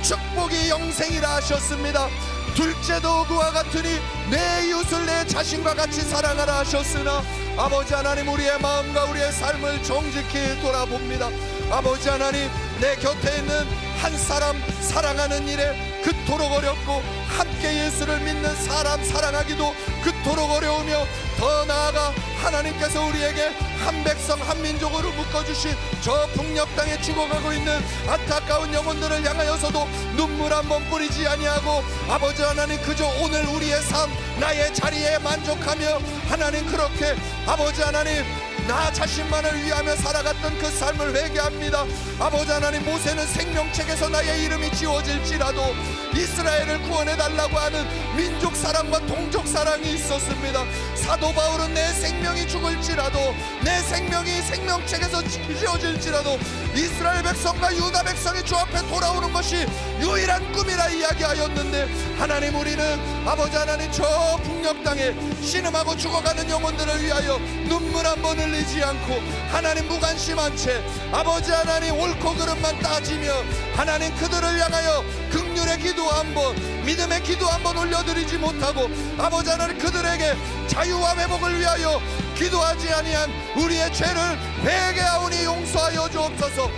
축복이 영생이라 하셨습니다. 둘째도 그와 같으니 내 이웃을 내 자신과 같이 사랑하라 하셨으나 아버지 하나님 우리의 마음과 우리의 삶을 정직히 돌아봅니다. 아버지 하나님, 내 곁에 있는 한 사람 사랑하는 일에 그토록 어렵고 함께 예수를 믿는 사람 사랑하기도 그토록 어려우며 더 나아가 하나님께서 우리에게 한 백성 한 민족으로 묶어주신 저 북녘 땅에 죽어가고 있는 안타까운 영혼들을 향하여서도 눈물 한 번 뿌리지 아니하고 아버지 하나님 그저 오늘 우리의 삶 나의 자리에 만족하며 하나님 그렇게 아버지 하나님 나 자신만을 위하며 살아갔던 그 삶을 회개합니다. 아버지 하나님, 모세는 생명책에서 나의 이름이 지워질지라도 이스라엘을 구원해달라고 하는 민족 사랑과 동족 사랑이 있었습니다. 사도 바울은 내 생명이 죽을지라도, 내 생명이 생명책에서 지워질지라도 이스라엘 백성과 유다 백성이 주 앞에 돌아오는 것이 유일한 꿈이라 이야기하였는데, 하나님, 우리는 아버지 하나님 저 북녘 땅에 신음하고 죽어가는 영혼들을 위하여 눈물 한 번 흘리지 않고, 하나님 무관심한 채 아버지 하나님 옳고 그름만 따지며 하나님 그들을 향하여 긍휼의 기도 한번, 믿음의 기도 한번 올려드리지 못하고, 아버지 하나님 그들에게 자유와 회복을 위하여 기도하지 아니한 우리의 죄를 회개하오니 용서하여 주옵소서.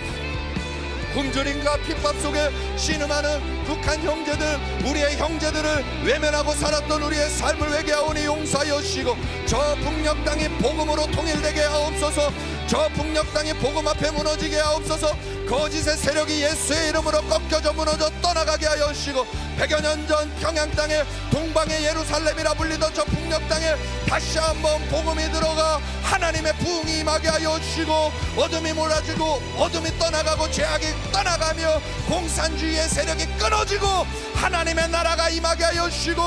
굶주림과 핍박 속에 신음하는 북한 형제들, 우리의 형제들을 외면하고 살았던 우리의 삶을 회개하오니 용서하여 주시고, 저 북녘 땅이 복음으로 통일되게 하옵소서. 저 북녘 땅이 복음 앞에 무너지게 하옵소서. 거짓의 세력이 예수의 이름으로 꺾여져 무너져 떠나가게 하여 주시고, 100여 년 전 평양 땅에 동방의 예루살렘이라 불리던 저 북녘 땅에 다시 한번 복음이 들어가 하나님의 부흥이 임하게 하여 주시고, 어둠이 몰아지고 어둠이 떠나가고 죄악이 떠나가며 공산주의의 세력이 끊어지고 하나님의 나라가 임하게 하여 주시고,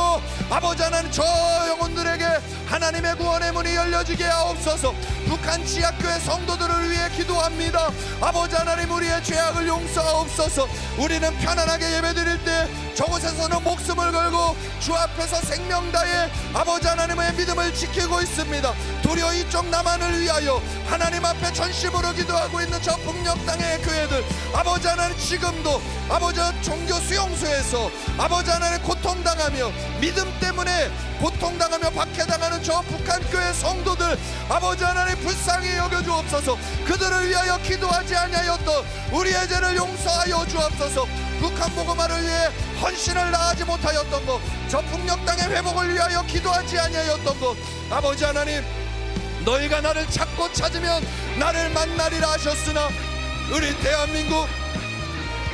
아버지 하나님 저 영혼들에게 하나님의 구원의 문이 열려지게 하옵소서. 북한 지하교회 성도들을 위해 기도합니다. 아버지 하나님, 우리의 죄악을 용서하옵소서. 우리는 편안하게 예배드릴 때 저곳에서는 목숨을 걸고 주 앞에서 생명 다해 아버지 하나님의 믿음을 지키고 있습니다. 도리어 이쪽 남한을 위하여 하나님 앞에 전심으로 기도하고 있는 저 북녘 땅의 교회들, 아버지 하나님 지금도 아버지 종교 수용소에서 아버지 하나님 고통당하며 믿음 때문에 고통당하며 박해당하는 저 북한 교회 성도들, 아버지 하나님 불쌍히 여겨주옵소서. 그들을 위하여 기도하지 아니하였던 우리의 죄를 용서하여 주옵소서. 북한 복음화를 위해 헌신을 다하지 못하였던 것, 저 북녘 땅의 회복을 위하여 기도하지 아니하였던 것, 아버지 하나님, 너희가 나를 찾고 찾으면 나를 만나리라 하셨으나 우리 대한민국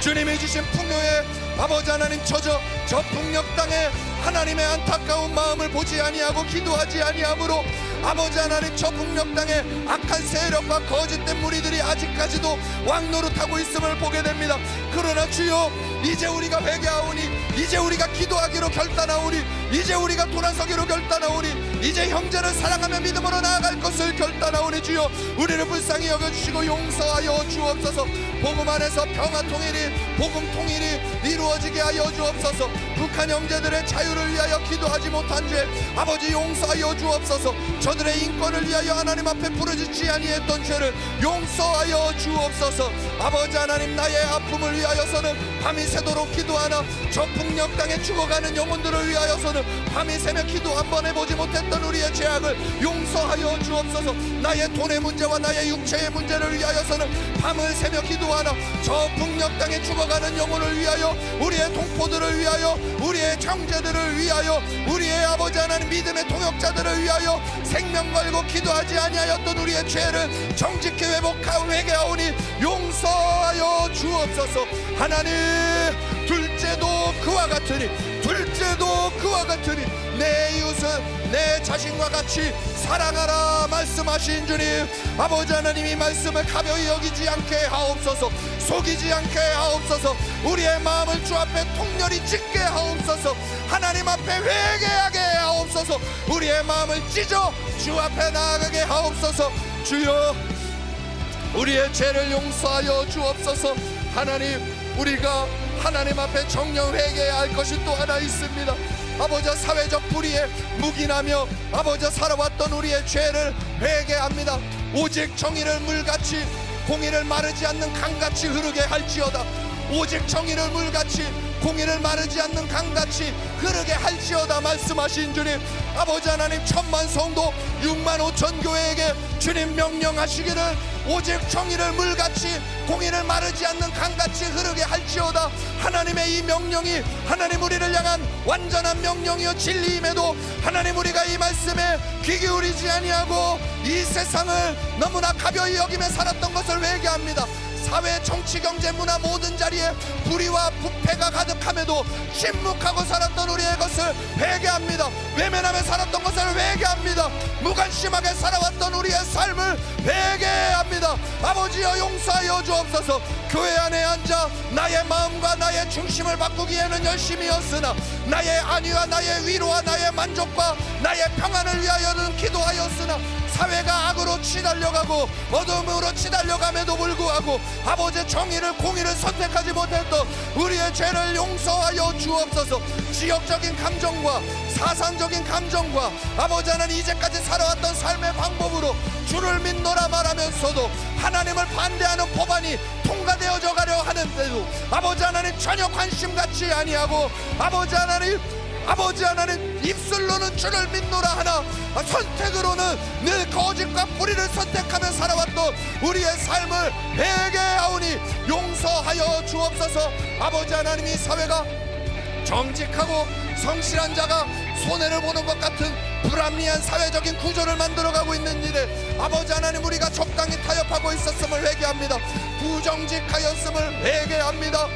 주님이 주신 풍요에 아버지 하나님 저 북녘 땅에 하나님의 안타까운 마음을 보지 아니하고 기도하지 아니하므로 아버지 하나님 저 북녘 땅에 악한 세력과 거짓된 무리들이 아직까지도 왕노릇하고 있음을 보게 됩니다. 그러나 주여, 이제 우리가 회개하오니, 이제 우리가 기도하기로 결단하오니, 이제 우리가 돌아서기로 결단하오니, 이제 형제를 사랑하며 믿음으로 나아갈 것을 결단하오니, 주여 우리를 불쌍히 여겨주시고 용서하여 주옵소서. 복음 안에서 평화 통일이, 복음 통일이 이루어지게 하여 주옵소서. 북한 형제들의 자유를 위하여 기도하지 못한 죄 아버지 용서하여 주옵소서. 저들의 인권을 위하여 하나님 앞에 부르짖지 아니했던 죄를 용서하여 주옵소서. 아버지 하나님, 나의 아픔을 위하여서는 밤이 새도록 기도하나 저 북녘 땅에 죽어가는 영혼들을 위하여서는 밤이 새며 기도 한번 해보지 못했던 우리의 죄악을 용서하여 주옵소서. 나의 돈의 문제와 나의 육체의 문제를 위하여서는 밤을 새며 기도하나 저 북녘 땅에 죽어가는 영혼을 위하여, 우리의 동포들을 위하여, 우리의 형제들을 위하여, 우리의 아버지 하나님 믿음의 동역자들을 위하여 생명 걸고 기도하지 아니하였던 우리의 죄를 정직히 회복하고 회개하오니 용서하여 주옵소서. 하나님, 둘째도 그와 같으니, 둘째도 그와 같으니 내 이웃은 내 자신과 같이 사랑하라 말씀하신 주님, 아버지 하나님 이 말씀을 가벼이 여기지 않게 하옵소서. 속이지 않게 하옵소서. 우리의 마음을 주 앞에 통렬히 찢게 하옵소서. 하나님 앞에 회개하게 하옵소서. 우리의 마음을 찢어 주 앞에 나아가게 하옵소서. 주여, 우리의 죄를 용서하여 주옵소서. 하나님, 우리가 하나님 앞에 정령 회개해야 할 것이 또 하나 있습니다. 아버지, 사회적 불의에 묵인하며 아버지 살아왔던 우리의 죄를 회개합니다. 오직 정의를 물같이, 공의를 마르지 않는 강같이 흐르게 할지어다. 오직 정의를 물같이, 공의를 마르지 않는 강같이 흐르게 할지어다 말씀하신 주님, 아버지 하나님, 1000만 성도 6만 5천 교회에게 주님 명령하시기를 오직 정의를 물같이, 공의를 마르지 않는 강같이 흐르게 할지어다. 하나님의 이 명령이 하나님 우리를 향한 완전한 명령이요 진리임에도 하나님, 우리가 이 말씀에 귀 기울이지 아니하고 이 세상을 너무나 가벼이 여기며 살았던 것을 회개합니다. 사회, 정치, 경제, 문화 모든 자리에 불의와 부패가 가득함에도 침묵하고 살았던 우리의 것을 회개합니다. 외면하며 살았던 것을 회개합니다. 무관심하게 살아왔던 우리의 삶을 회개합니다. 아버지여 용서하여 주옵소서. 교회 안에 앉아 나의 마음과 나의 중심을 바꾸기에는 열심히였으나 나의 안위와 나의 위로와 나의 만족과 나의 평안을 위하여는 기도하였으나 사회가 악으로 치달려가고 어둠으로 치달려감에도 불구하고 아버지의 정의를 공의를 선택하지 못했던 우리의 죄를 용서하여 주옵소서. 지역적인 감정과 사상적인 감정과 아버지 하나님 이제까지 살아왔던 삶의 방법으로 주를 믿노라 말하면서도 하나님을 반대하는 법안이 통과되어져 가려 하는데도 아버지 하나님 전혀 관심 갖지 아니하고 아버지 하나님 입술로는 주를 믿노라 하나 선택으로는 늘 거짓과 불의를 선택하며 살아왔던 우리의 삶을 회개하오니 용서하여 주옵소서. 아버지 하나님 이 사회가 정직하고 성실한 자가 손해를 보는 것 같은 불합리한 사회적인 구조를 만들어가고 있는 일에 아버지 하나님 우리가 적당히 타협하고 있었음을 회개합니다. 부정직하였음을 회개합니다.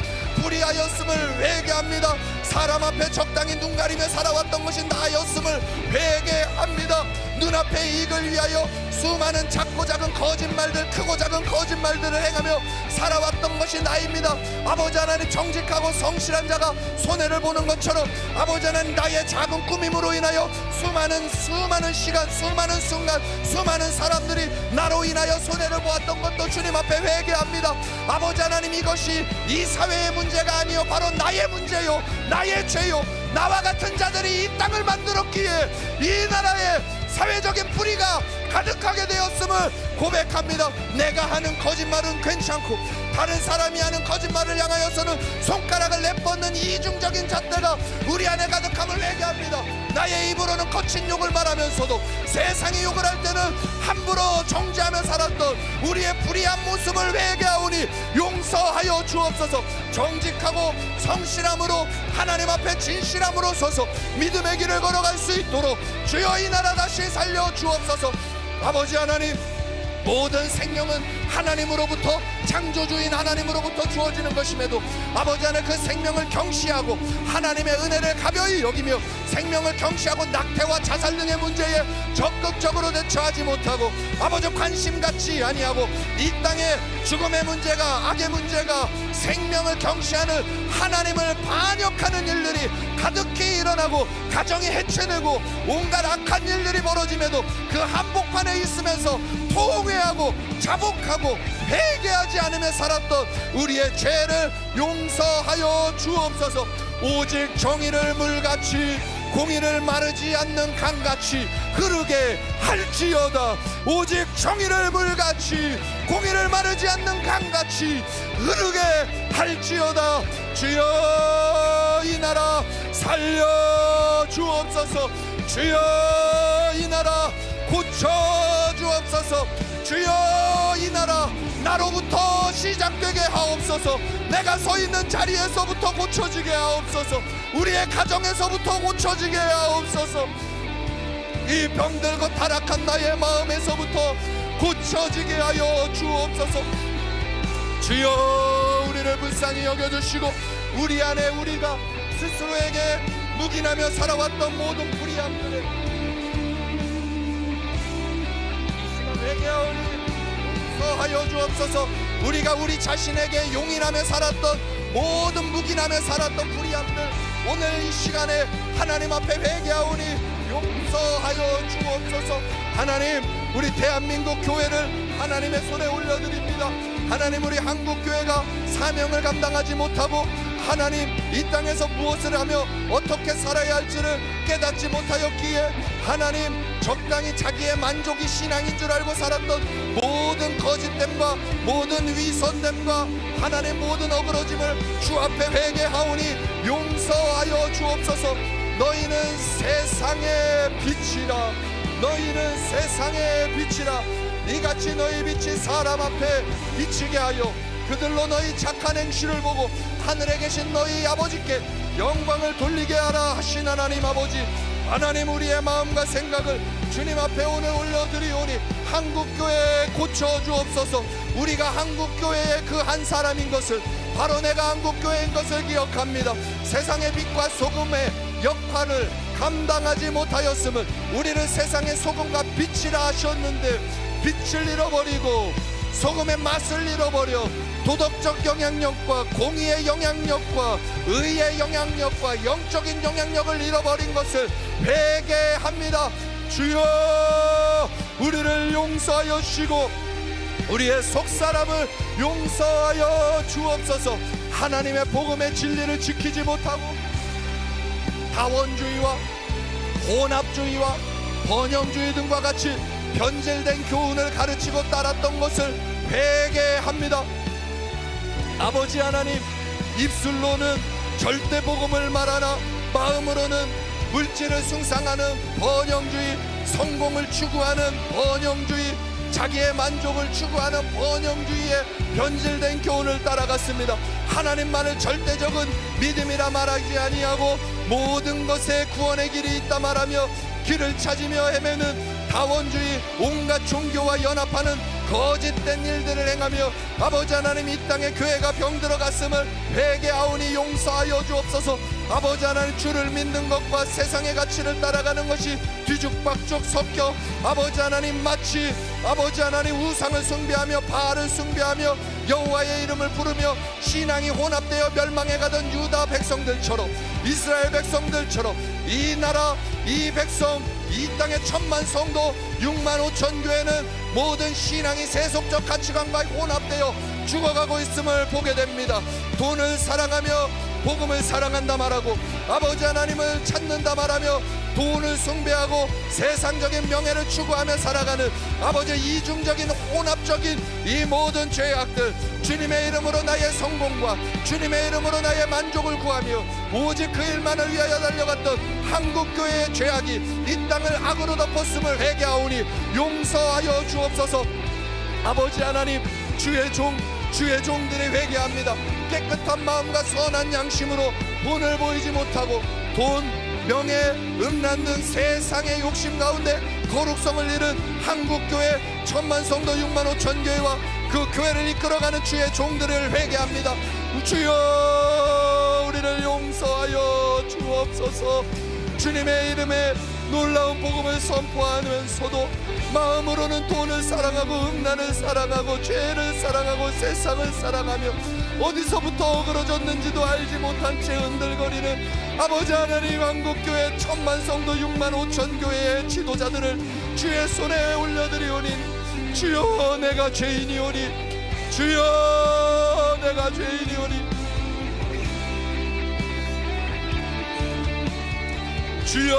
불의하였음을 회개합니다. 사람 앞에 적당히 눈 가리며 살아왔던 것이 나였음을 회개합니다. 눈앞의 이익을 위하여 수많은 작고 작은 거짓말들 크고 작은 거짓말들을 행하며 살아왔던 것이 나입니다. 아버지 하나님 정직하고 성실한 자가 손해를 보는 것처럼 아버지 하나님 나의 작은 꾸밈으로 인하여 수많은 시간 수많은 순간 수많은 사람들이 나로 인하여 손해를 보았던 것도 주님 앞에 회개합니다. 아버지 하나님 이것이 이 사회의 문제가 아니요 바로 나의 문제요 나의 죄요 나와 같은 자들이 이 땅을 만들었기에 이 나라에 사회적인 불의가 가득하게 되었음을 고백합니다. 내가 하는 거짓말은 괜찮고 다른 사람이 하는 거짓말을 향하여서는 손가락을 내뻗는 이중적인 잣대가 우리 안에 가득함을 회개합니다. 나의 입으로는 거친 욕을 말하면서도 세상이 욕을 할 때는 함부로 정죄하며 살았던 우리의 불의한 모습을 회개하오니 용서하여 주옵소서. 정직하고 성실함으로 하나님 앞에 진실함으로 서서 믿음의 길을 걸어갈 수 있도록 주여 이 나라 다시 살려 주옵소서. 아버지 하나님 모든 생명은 하나님으로부터 창조주인 하나님으로부터 주어지는 것임에도 아버지 하나님 그 생명을 경시하고 하나님의 은혜를 가벼이 여기며 생명을 경시하고 낙태와 자살 등의 문제에 적극적으로 대처하지 못하고 아버지 관심 갖지 아니하고 이 땅의 죽음의 문제가 악의 문제가 생명을 경시하는 하나님을 반역하는 일들이 가득히 일어나고 가정이 해체되고 온갖 악한 일들이 벌어짐에도 그 한복판에 있으면서 통회하고 자복하고 회개하지 않으며 살았던 우리의 죄를 용서하여 주옵소서. 오직 정의를 물같이 공의를 마르지 않는 강같이 흐르게 할지어다. 오직 정의를 물같이 공의를 마르지 않는 강같이 흐르게 할지어다. 주여 이 나라 살려 주옵소서. 주여 이 나라 고쳐 주옵소서. 주여 이 나라 나로부터 시작되게 하옵소서. 내가 서 있는 자리에서부터 고쳐지게 하옵소서. 우리의 가정에서부터 고쳐지게 하옵소서. 이 병들고 타락한 나의 마음에서부터 고쳐지게 하여 주옵소서. 주여 우리를 불쌍히 여겨주시고 우리 안에 우리가 스스로에게 묵인하며 살아왔던 모든 불의함들을 회개하오니 용서하여 주옵소서. 우리가 우리 자신에게 용인하며 살았던 모든 묵인하며 살았던 불의함들 오늘 이 시간에 하나님 앞에 회개하오니 용서하여 주옵소서. 하나님 우리 대한민국 교회를 하나님의 손에 올려드립니다. 하나님 우리 한국교회가 사명을 감당하지 못하고 하나님 이 땅에서 무엇을 하며 어떻게 살아야 할지를 깨닫지 못하였기에 하나님 적당히 자기의 만족이 신앙인 줄 알고 살았던 모든 거짓됨과 모든 위선됨과 하나님 모든 어그러짐을 주 앞에 회개하오니 용서하여 주옵소서. 너희는 세상의 빛이라. 너희는 세상의 빛이라. 이같이 너희 빛이 사람 앞에 비치게 하여 그들로 너희 착한 행실을 보고 하늘에 계신 너희 아버지께 영광을 돌리게 하라 하신 하나님 아버지, 하나님 우리의 마음과 생각을 주님 앞에 오늘 올려드리오니 한국교회에 고쳐주옵소서. 우리가 한국교회의 그 한 사람인 것을, 바로 내가 한국교회인 것을 기억합니다. 세상의 빛과 소금의 역할을 감당하지 못하였음을, 우리를 세상의 소금과 빛이라 하셨는데 빛을 잃어버리고 소금의 맛을 잃어버려 도덕적 영향력과 공의의 영향력과 의의 영향력과 영적인 영향력을 잃어버린 것을 회개합니다. 주여, 우리를 용서하여 주시고 우리의 속사람을 용서하여 주옵소서. 하나님의 복음의 진리를 지키지 못하고 다원주의와 혼합주의와 번영주의 등과 같이 변질된 교훈을 가르치고 따랐던 것을 회개합니다. 아버지 하나님, 입술로는 절대 복음을 말하나 마음으로는 물질을 숭상하는 번영주의, 성공을 추구하는 번영주의, 자기의 만족을 추구하는 번영주의의 변질된 교훈을 따라갔습니다. 하나님만을 절대적인 믿음이라 말하지 아니하고 모든 것에 구원의 길이 있다 말하며 길을 찾으며 헤매는 다원주의, 온갖 종교와 연합하는 거짓된 일들을 행하며 아버지 하나님, 이 땅에 교회가 병들어갔음을 회개하오니 용서하여 주옵소서. 아버지 하나님, 주를 믿는 것과 세상의 가치를 따라가는 것이 뒤죽박죽 섞여 아버지 하나님, 마치 아버지 하나님 우상을 숭배하며 바알을 숭배하며 여호와의 이름을 부르며 신앙이 혼합되어 멸망해가던 유다 백성들처럼, 이스라엘 백성들처럼 이 나라, 이 백성, 이 땅의 1000만 성도 6만 5천 교회는 모든 신앙이 세속적 가치관과 혼합되어 죽어가고 있음을 보게 됩니다. 돈을 사랑하며 복음을 사랑한다 말하고 아버지 하나님을 찾는다 말하며 돈을 숭배하고 세상적인 명예를 추구하며 살아가는 아버지 이중적인 혼합적인 이 모든 죄악들, 주님의 이름으로 나의 성공과 주님의 이름으로 나의 만족을 구하며 오직 그 일만을 위하여 달려갔던 한국교회의 죄악이 이 땅을 악으로 덮었음을 회개하오니 용서하여 주옵소서. 아버지 하나님, 주의 종들이 회개합니다. 깨끗한 마음과 선한 양심으로 돈을 보이지 못하고 돈, 명예, 음란 등 세상의 욕심 가운데 거룩성을 잃은 한국교회 1000만 성도 6만 5천 교회와 그 교회를 이끌어가는 주의 종들을 회개합니다. 주여, 우리를 용서하여 주옵소서. 주님의 이름에 놀라운 복음을 선포하면서도 마음으로는 돈을 사랑하고 음란을 사랑하고 죄를 사랑하고 세상을 사랑하며 어디서부터 어그러졌는지도 알지 못한 채 흔들거리는 아버지 하나님, 한국교회 1000만 성도 6만 5천 교회의 지도자들을 주의 손에 올려드리오니 주여, 내가 죄인이오니 주여, 내가 죄인이오니 주여,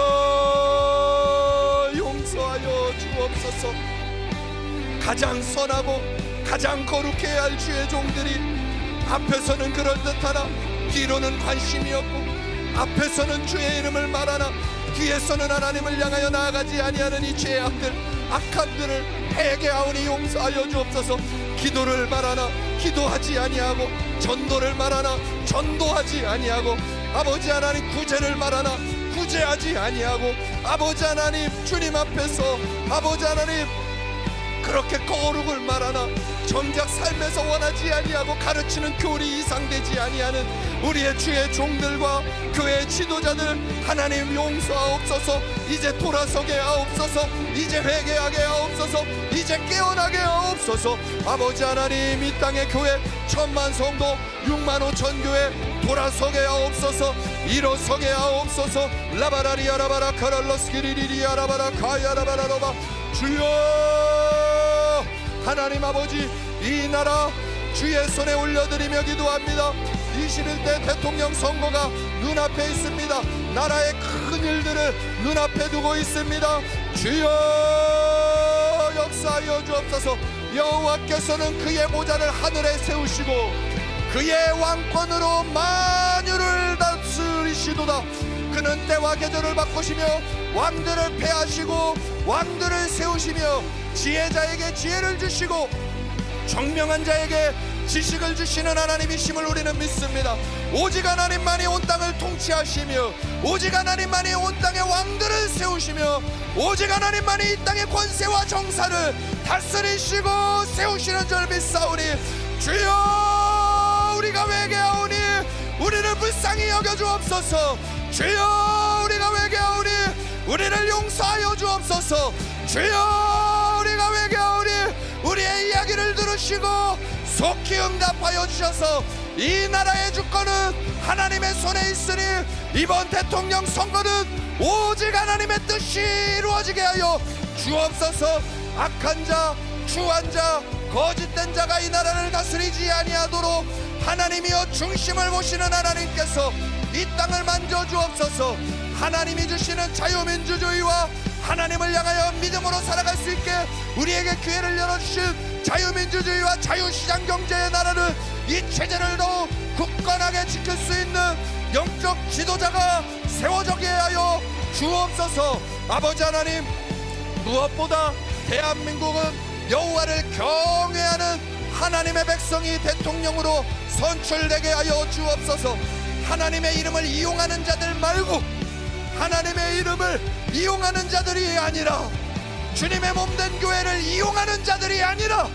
용서하여 주옵소서. 가장 선하고 가장 거룩해야 할 주의 종들이 앞에서는 그럴듯하나 뒤로는 관심이 없고 앞에서는 주의 이름을 말하나 뒤에서는 하나님을 향하여 나아가지 아니하는 이 죄악들, 악함들을 회개하오니 용서하여 주옵소서. 기도를 말하나 기도하지 아니하고 전도를 말하나 전도하지 아니하고 아버지 하나님, 구제를 말하나 구제하지 아니하고 아버지 하나님, 주님 앞에서 아버지 하나님 그렇게 거룩을 말하나 정작 삶에서 원하지 아니하고 가르치는 교리 이상되지 아니하는 우리의 주의 종들과 교회 지도자들 하나님 용서하옵소서. 이제 돌아서게 하옵소서. 이제 회개하게 하옵소서. 이제 깨어나게 하옵소서. 아버지 하나님, 이 땅의 교회 1000만 성도 6만 5천 교회 돌아서게 하옵소서. 일어서게 하옵소서. 라바라리아 라바라 카랄로스키리리리아 라바라 카야라바라 로바. 주여, 하나님 아버지, 이 나라 주의 손에 올려드리며 기도합니다. 21대 대통령 선거가 눈앞에 있습니다. 나라의 큰 일들을 눈앞에 두고 있습니다. 주여, 역사하여 주옵소서. 여호와께서는 그의 보좌를 하늘에 세우시고 그의 왕권으로 만유를 다스리시도다. 그는 때와 계절을 바꾸시며 왕들을 패하시고 왕들을 세우시며 지혜자에게 지혜를 주시고 청명한 자에게 지식을 주시는 하나님이심을 우리는 믿습니다. 오직 하나님만이 온 땅을 통치하시며 오직 하나님만이 온 땅의 왕들을 세우시며 오직 하나님만이 이 땅의 권세와 정사를 다스리시고 세우시는 줄 믿사오니 주여, 우리가 회개하오니 우리를 불쌍히 여겨주옵소서. 주여 우리가 회개하오니 우리를 용서하여 주옵소서. 주여 우리가 회개하오니 우리의 이야기를 들으시고 속히 응답하여 주셔서 이 나라의 주권은 하나님의 손에 있으니 이번 대통령 선거는 오직 하나님의 뜻이 이루어지게 하여 주옵소서. 악한 자, 추한 자, 거짓된 자가 이 나라를 다스리지 아니하도록 하나님이여 중심을 보시는 하나님께서 이 땅을 만져 주옵소서. 하나님이 주시는 자유민주주의와 하나님을 향하여 믿음으로 살아갈 수 있게 우리에게 기회를 열어주신 자유민주주의와 자유시장 경제의 나라를, 이 체제를 더욱 굳건하게 지킬 수 있는 영적 지도자가 세워지게 하여 주옵소서. 아버지 하나님, 무엇보다 대한민국은 여호와를 경외하는 하나님의 백성이 대통령으로 선출되게 하여 주옵소서. 하나님의 이름을 이용하는 자들 말고 하나님의 이름을 이용하는 자들이 아니라, 주님의 몸된 교회를 이용하는 자들이 아니라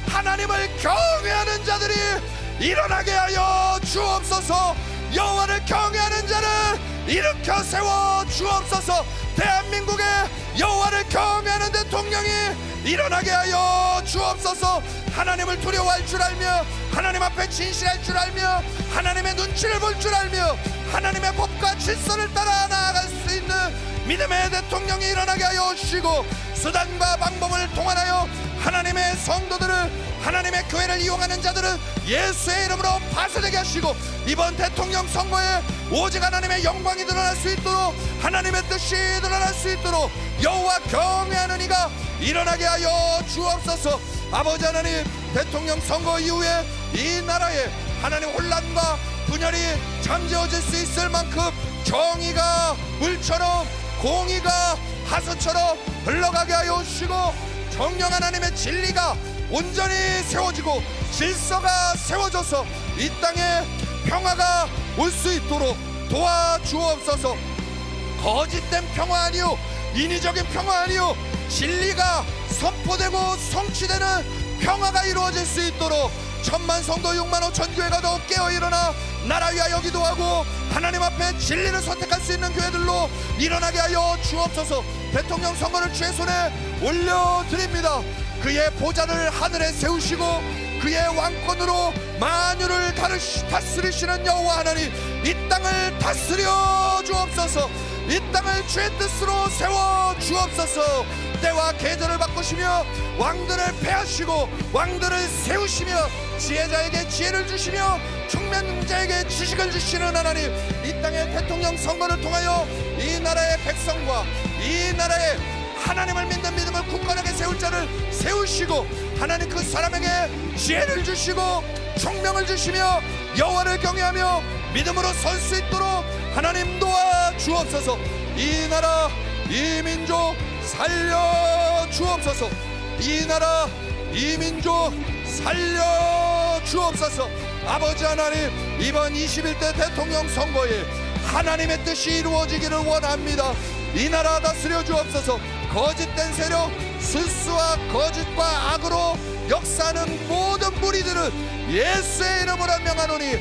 하나님을 경외하는 자들이 일어나게 하여 주옵소서. 여호와를 경외하는 자를 일으켜 세워 주옵소서. 대한민국의 여호와를 경외하는 대통령이 일어나게 하여 주옵소서. 하나님을 두려워할 줄 알며 하나님 앞에 진실할 줄 알며 하나님의 눈치를 볼 줄 알며 하나님의 법과 질서를 따라 나아갈 수 있는 믿음의 대통령이 일어나게 하여 주시고, 수단과 방법을 통하여 하나님의 성도들을, 하나님의 교회를 이용하는 자들은 예수의 이름으로 파쇄되게 하시고, 이번 대통령 선거에 오직 하나님의 영광이 드러날 수 있도록, 하나님의 뜻이 드러날 수 있도록 여호와 경외하는 이가 일어나게 하여 주옵소서. 아버지 하나님, 대통령 선거 이후에 이 나라에 하나님 혼란과 분열이 잠재워질 수 있을 만큼 정의가 물처럼, 공의가 하수처럼 흘러가게 하여 주시고, 정령 하나님의 진리가 온전히 세워지고 질서가 세워져서 이 땅에 평화가 올 수 있도록 도와주옵소서. 거짓된 평화 아니요, 인위적인 평화 아니요, 진리가 선포되고 성취되는 평화가 이루어질 수 있도록 천만 성도 6만 5천 교회가 더 깨어 일어나 나라 위하여 기도하고 하나님 앞에 진리를 선택할 수 있는 교회들로 일어나게 하여 주옵소서. 대통령 선거를 주의 손에 올려드립니다. 그의 보좌를 하늘에 세우시고 그의 왕권으로 만유를 다스리시는 여호와 하나님, 이 땅을 다스려 주옵소서. 이 땅을 주의 뜻으로 세워 주옵소서. 때와 계절을 바꾸시며 왕들을 패하시고 왕들을 세우시며 지혜자에게 지혜를 주시며 총명자에게 지식을 주시는 하나님, 이 땅의 대통령 선거를 통하여 이 나라의 백성과 이 나라의 하나님을 믿는 믿음을 굳건하게 세울 자를 세우시고, 하나님 그 사람에게 지혜를 주시고 총명을 주시며 여호와를 경외하며 믿음으로 설 수 있도록 하나님 도와 주옵소서. 이 나라 이 민족 살려 주옵소서. 이 나라 이 민족 살려 주옵소서. 아버지 하나님, 이번 21대 대통령 선거에 하나님의 뜻이 이루어지기를 원합니다. 이 나라 다스려 주옵소서. 거짓된 세력, 술수와 거짓과 악으로 역사하는 모든 무리들은 예수의 이름으로 명하노니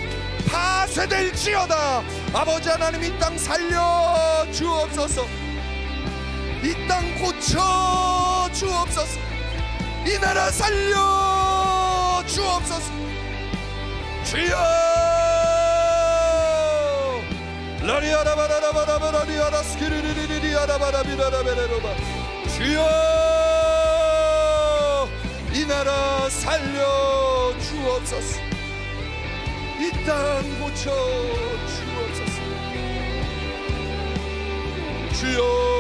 파쇄될지어다. 아버지 하나님, 이 땅 살려 주옵소서. 이 땅 고쳐 주옵소서. 이 나라 살려 주옵소서. 주여 주여 이 나라 살려 주옵소서. 이 땅 고쳐 주옵소서. 주여